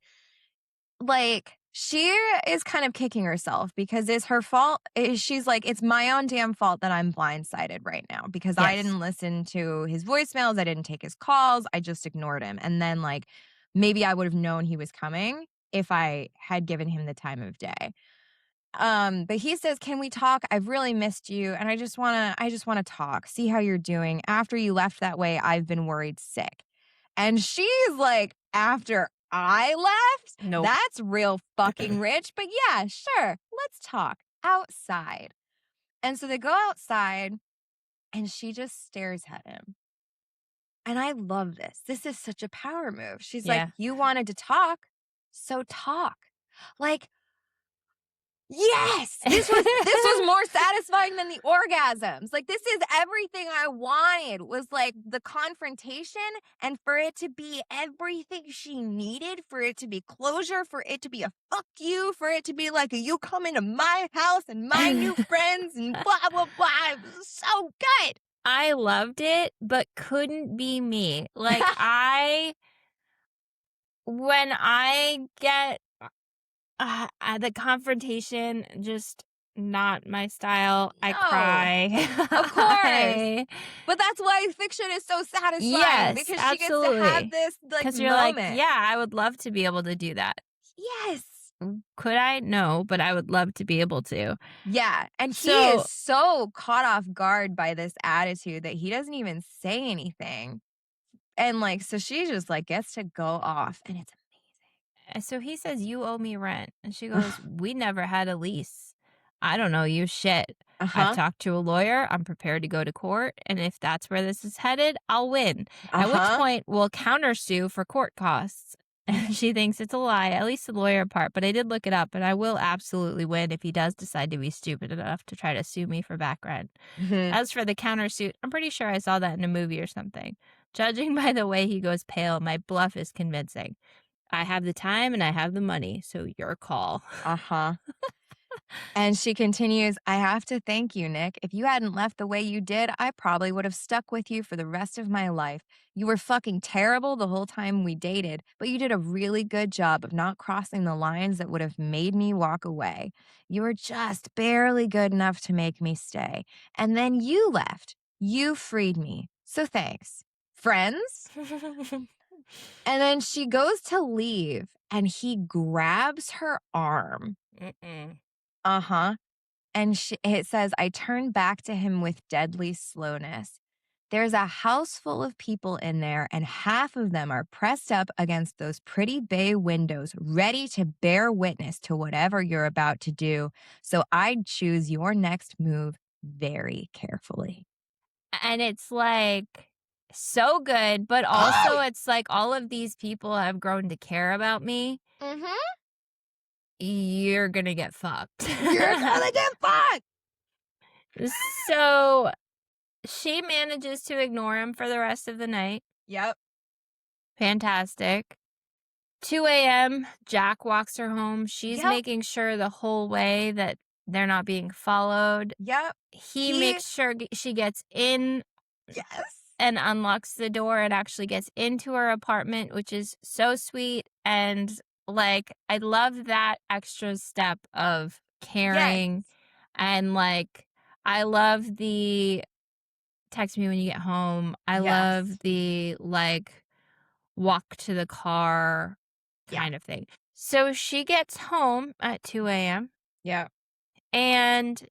like, she is kind of kicking herself because it's her fault. She's like, "It's my own damn fault that I'm blindsided right now because I Yes. didn't listen to his voicemails. I didn't take his calls. I just ignored him. And then, like, maybe I would have known he was coming if I had given him the time of day. But he says, "Can we talk? I've really missed you, and I just wanna talk, see how you're doing. After you left that way, I've been worried sick." And she's like, "After I left? Nope. That's real fucking rich, but yeah, sure, let's talk outside." And so they go outside, and she just stares at him. And I love this. This is such a power move. She's like, Yeah. "You wanted to talk, so talk." Like, yes, this was more satisfying than the orgasms. Like, this is everything I wanted, was like the confrontation, and for it to be everything she needed, for it to be closure, for it to be a fuck you, for it to be like a you come into my house and my new friends and blah blah blah. It was so good. I loved it, but couldn't be me. Like, when I get the confrontation, just not my style. I No, cry. of course. But that's why fiction is so satisfying, Yes, because she gets to have absolutely. this like Because you're like, moment. yeah, I would love to be able to do that. Yes. Could I? No, but I would love to be able to. Yeah, and he is So, so caught off guard by this attitude that he doesn't even say anything. And like, so she just like gets to go off, and it's so he says, "You owe me rent." And she goes, amazing. "We never had a lease. I don't know you shit. I've Uh-huh. talked to a lawyer. I'm prepared to go to court. And if that's where this is headed, I'll win. At which Uh-huh. point we'll countersue for court costs." And she thinks it's a lie, at least the lawyer part. But I did look it up, and I will absolutely win if he does decide to be stupid enough to try to sue me for back rent. Mhm. As for the countersuit, I'm pretty sure I saw that in a movie or something. Judging by the way he goes pale, my bluff is convincing. I have the time and I have the money, so your call. Uh-huh. And she continues, "I have to thank you, Nick. If you hadn't left the way you did, I probably would have stuck with you for the rest of my life. You were fucking terrible the whole time we dated, but you did a really good job of not crossing the lines that would have made me walk away. You were just barely good enough to make me stay. And then you left. You freed me. So thanks. Friends?" And then she goes to leave, and he grabs her arm. Mm-mm. Uh-huh. And it says, "I turned back to him with deadly slowness. There's a house full of people in there, and half of them are pressed up against those pretty bay windows, ready to bear witness to whatever you're about to do. So I'd choose your next move very carefully." And it's like so good, but also it's like all of these people have grown to care about me. Mm-hmm. You're gonna get fucked. You're gonna get fucked. So she manages to ignore him for the rest of the night. Yep. Fantastic. 2 a.m., Jack walks her home. She's Yep. making sure the whole way that they're not being followed. Yep. He He, makes sure she gets in yes. and unlocks the door and actually gets into her apartment, which is so sweet. And like, I love that extra step of Yes. caring. And like, I love the text me when you get home. I Yes. love the like, walk to the car Yeah. kind of thing. So she gets home at 2 a.m. Yep. and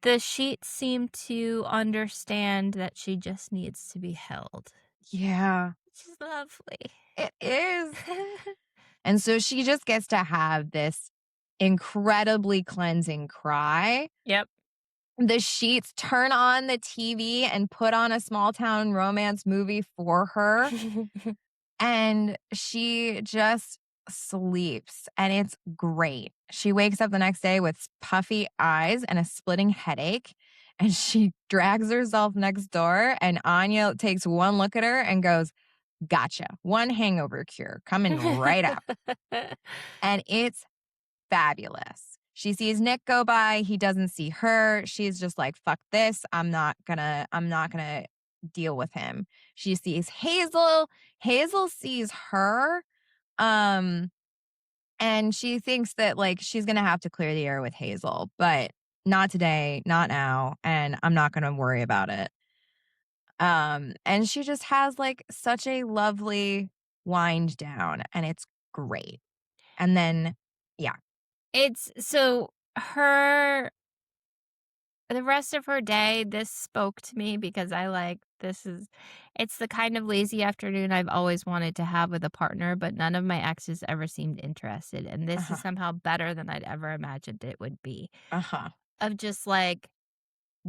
the sheets seem to understand that she just needs to be held, Yeah. which is lovely. It is. And so she just gets to have this incredibly cleansing cry. Yep. The sheets turn on the TV and put on a small town romance movie for her. And she just sleeps, and it's great. She wakes up the next day with puffy eyes and a splitting headache. And she drags herself next door, and Anya takes one look at her and goes, "Gotcha. One hangover cure coming right up." And it's fabulous. She sees Nick go by, he doesn't see her. She's just like, "Fuck this. I'm not gonna deal with him." She sees Hazel. Hazel sees her. Um, and she thinks that like she's gonna have to clear the air with Hazel, but not today, not now, and I'm not gonna worry about it. And she just has like such a lovely wind down, and it's great. And then, yeah. It's so her the rest of her day, this spoke to me because it's the kind of lazy afternoon I've always wanted to have with a partner, but none of my exes ever seemed interested, and this is Uh-huh. somehow better than I'd ever imagined it would be. Uh-huh. Of just, like,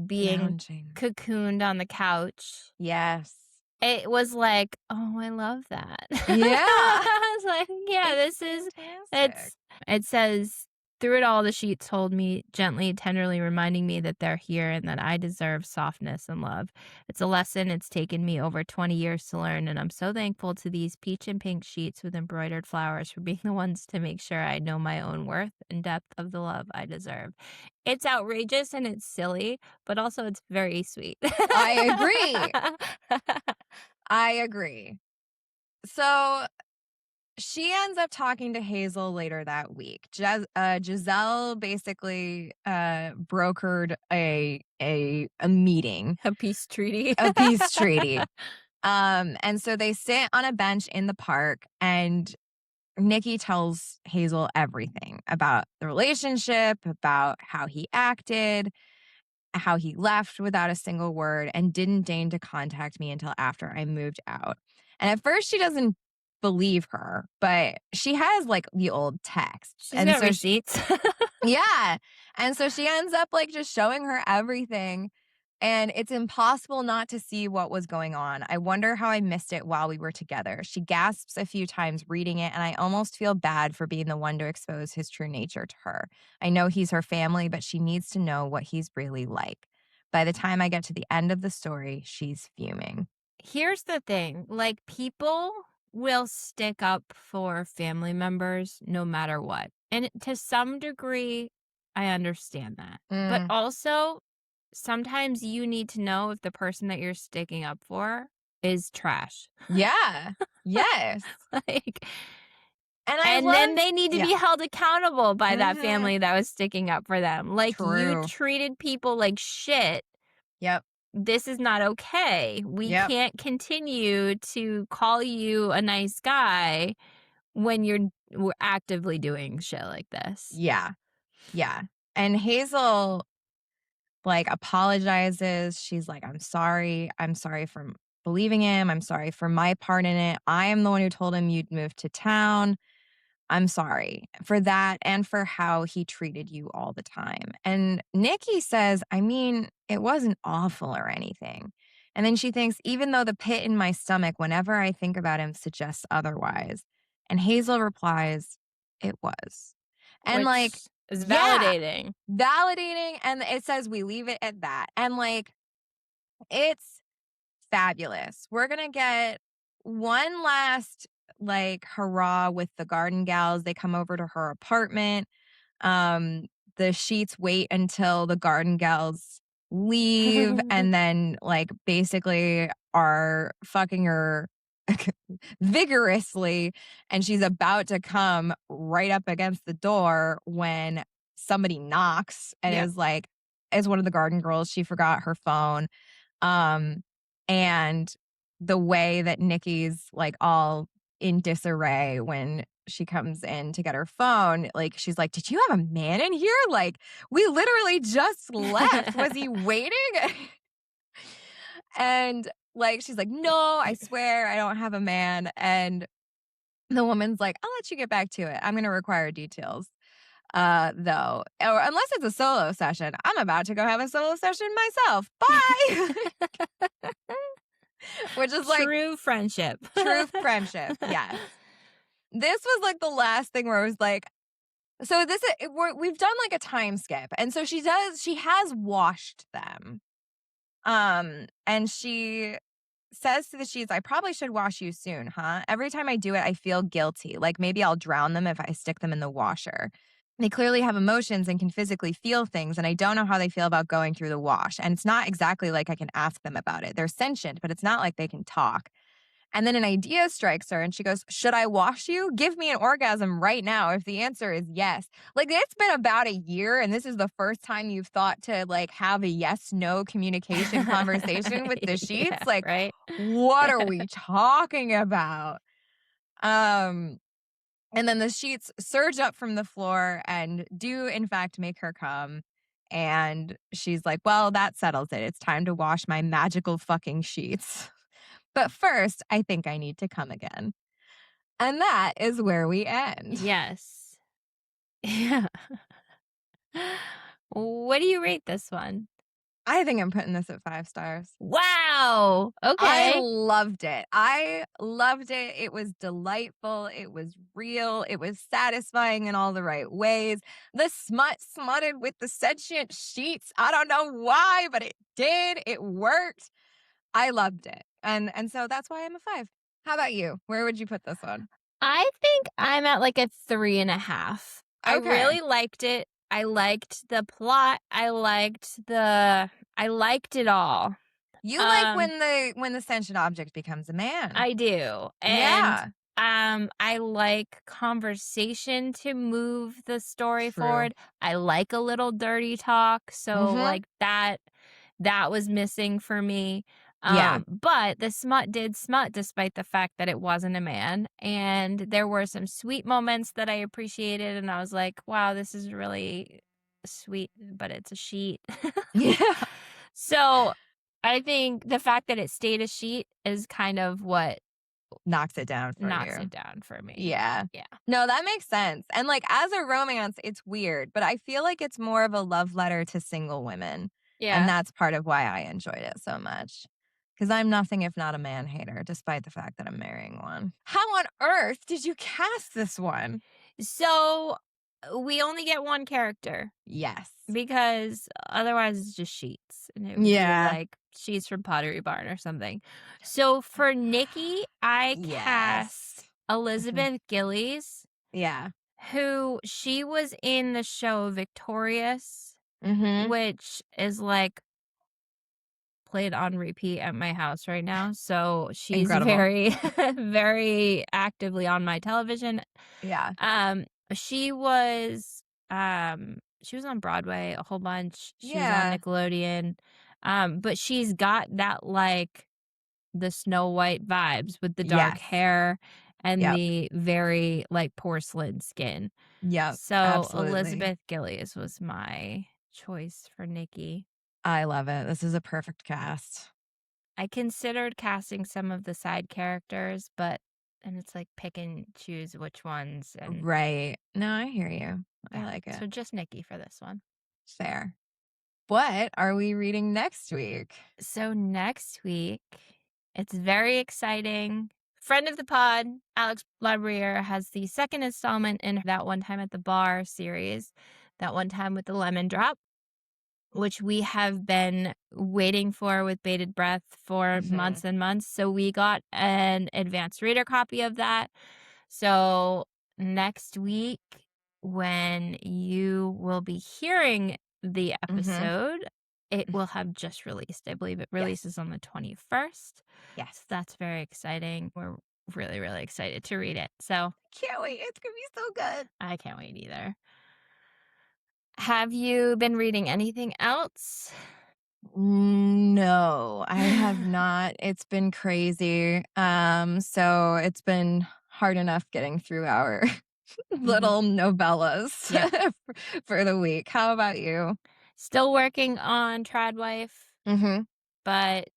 being Lounging. cocooned on the couch. Yes. It was like, "Oh, I love that." Yeah. I was like, "Yeah, It's this is" fantastic. it's it says, "Through it all, the sheets hold me gently, tenderly reminding me that they're here and that I deserve softness and love. It's a lesson it's taken me over 20 years to learn, and I'm so thankful to these peach and pink sheets with embroidered flowers for being the ones to make sure I know my own worth and depth of the love I deserve." It's outrageous and it's silly, but also it's very sweet. I agree. I agree. So she ends up talking to Hazel later that week. Giselle basically brokered a meeting, A peace treaty. a peace treaty. And so they sit on a bench in the park, and Nikki tells Hazel everything about the relationship, about how he acted, how he left without a single word, and didn't deign to contact me until after I moved out. And at first, she doesn't believe her, but she has like the old texts. She's And got so, receipts. yeah. And so she ends up like just showing her everything. And it's impossible not to see what was going on. I wonder how I missed it while we were together. She gasps a few times reading it, and I almost feel bad for being the one to expose his true nature to her. I know he's her family, but she needs to know what he's really like. By the time I get to the end of the story, she's fuming. Here's the thing, like, people will stick up for family members no matter what, and to some degree, I understand that. But Mm, also, sometimes you need to know if the person that you're sticking up for is trash. yeah. Yes. Like, And I and then loved, they need to yeah. be held accountable by that Hmm. family that was sticking up for them. Like, you True. treated people like shit. Yep. This is not okay. We Yep. can't continue to call you a nice guy when we're actively doing shit like this. Yeah. Yeah. And Hazel like apologizes. She's like, I'm sorry. I'm sorry for believing him. I'm sorry for my part in it. I am the one who told him you'd move to town. I'm sorry for that and for how he treated you all the time. And Nikki says, I mean, it wasn't awful or anything. And then she thinks, even though the pit in my stomach, whenever I think about him, suggests otherwise. And Hazel replies, it was. And like, Which is yeah, validating. validating. And it says we leave it at that. And like, it's fabulous. We're going to get one last like hurrah with the garden gals. They come over to her apartment. The sheets wait until the garden gals leave and then like basically are fucking her vigorously, and she's about to come right up against the door when somebody knocks and Yeah. is like, is one of the garden girls. She forgot her phone. um and the way that Nikki's like all in disarray when she comes in to get her phone, like she's like, did you have a man in here? Like, we literally just left. Was he waiting? And like she's like, no, I swear I don't have a man. And the woman's like, I'll let you get back to it. I'm gonna require details. Though, or unless it's a solo session, I'm about to go have a solo session myself. Bye. Which is like True friendship. true friendship. Yes. This was like the last thing where I was like, so we've done like a time skip. And so she has washed them. And she says to the sheets, I probably should wash you soon, huh? Every time I do it, I feel guilty. Like maybe I'll drown them if I stick them in the washer. They clearly have emotions and can physically feel things, and I don't know how they feel about going through the wash. And it's not exactly like I can ask them about it. They're sentient, but it's not like they can talk. And then an idea strikes her and she goes, should I wash you? Give me an orgasm right now if the answer is yes. Like, it's been about a year and this is the first time you've thought to like have a yes no communication conversation with the sheets. Yeah, Like, right? what are we talking about? Um And then the sheets surge up from the floor and do, in fact, make her come. And she's like, well, that settles it. It's time to wash my magical fucking sheets. But first, I think I need to come again. And that is where we end. Yes. Yeah. What do you rate this one? I think I'm putting this at 5 stars. Wow. I Okay. loved it. I loved it. It was delightful. It was real. It was satisfying in all the right ways. The smut smutted with the sentient sheets. I don't know why, but it did. It worked. I loved it. And so that's why I'm a 5. How about you? Where would you put this one? I think I'm at like a 3.5. I Okay. really liked it. I liked the plot. I liked it all. You like when the sentient object becomes a man. I do. Yeah. And I like conversation to move the story True. forward. I like a little dirty talk. So Mhm. like that was missing for me. Yeah. But the smut did smut despite the fact that it wasn't a man. And there were some sweet moments that I appreciated. And I was like, wow, this is really sweet, but it's a sheet. Yeah. So I think the fact that it stayed a sheet is kind of what Knocks it down for knocks you. it down for me. Yeah. Yeah. No, that makes sense. And like as a romance, it's weird, but I feel like it's more of a love letter to single women. Yeah. And that's part of why I enjoyed it so much. Because I'm nothing if not a man hater, despite the fact that I'm marrying one. How on earth did you cast this one? So we only get one character Yes. because otherwise it's just sheets. And it would Yeah. be like sheets from Pottery Barn or something. So for Nikki, I cast Elizabeth Gillies, Yeah. who she was in the show Victorious, Mm-hmm. which is like played on repeat at my house right now. So she's Incredible. very, very actively on my television. Yeah. She was on Broadway a whole bunch. She was on Yeah. Nickelodeon. But she's got that like the Snow White vibes with the dark Yes. hair and Yep. the very like porcelain skin. Yep. So Absolutely. Elizabeth Gillies was my choice for Nikki. I love it. This is a perfect cast. I considered casting some of the side characters, and it's like pick and choose which ones. And Right. No, I hear you. I yeah, like it. so just Nikki for this one. Fair. What are we reading next week? So next week, it's very exciting. Friend of the pod, Alex Labriere, has the second installment in That One Time at the Bar series, That One Time with the Lemon Drop, which we have been waiting for with bated breath for months and months. So we got an advanced reader copy of that. So next week, when you will be hearing the episode, it will have just released. I believe it releases on the 21st. Yes. So that's very exciting. We're really, really excited to read it. So Can't wait. It's going to be so good. I can't wait either. Have you been reading anything else? No, I have not. It's been crazy. So it's been hard enough getting through our little novellas for the week. How about you? Still working on Tradwife, Mm-hmm. but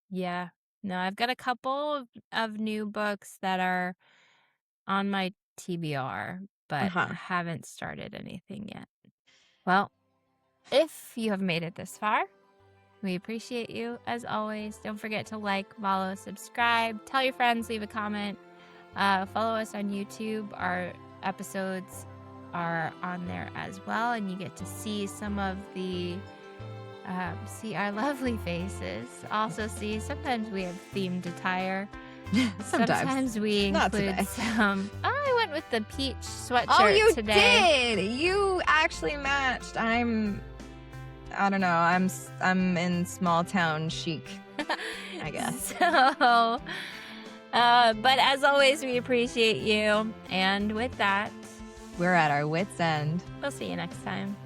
yeah. No, I've got a couple of new books that are on my TBR, but haven't started anything yet. Well, if you have made it this far, we appreciate you as always. Don't forget to like, follow, subscribe, tell your friends, leave a comment, follow us on YouTube. Our episodes are on there as well, and you get to see some of the see our lovely faces. Also see sometimes we have themed attire. Sometimes we include some. I went with the peach sweatshirt today. Oh, you did. You actually matched. I don't know. I'm in small town chic, I guess. So, but as always, we appreciate you. And with that, we're at our wits' end. We'll see you next time.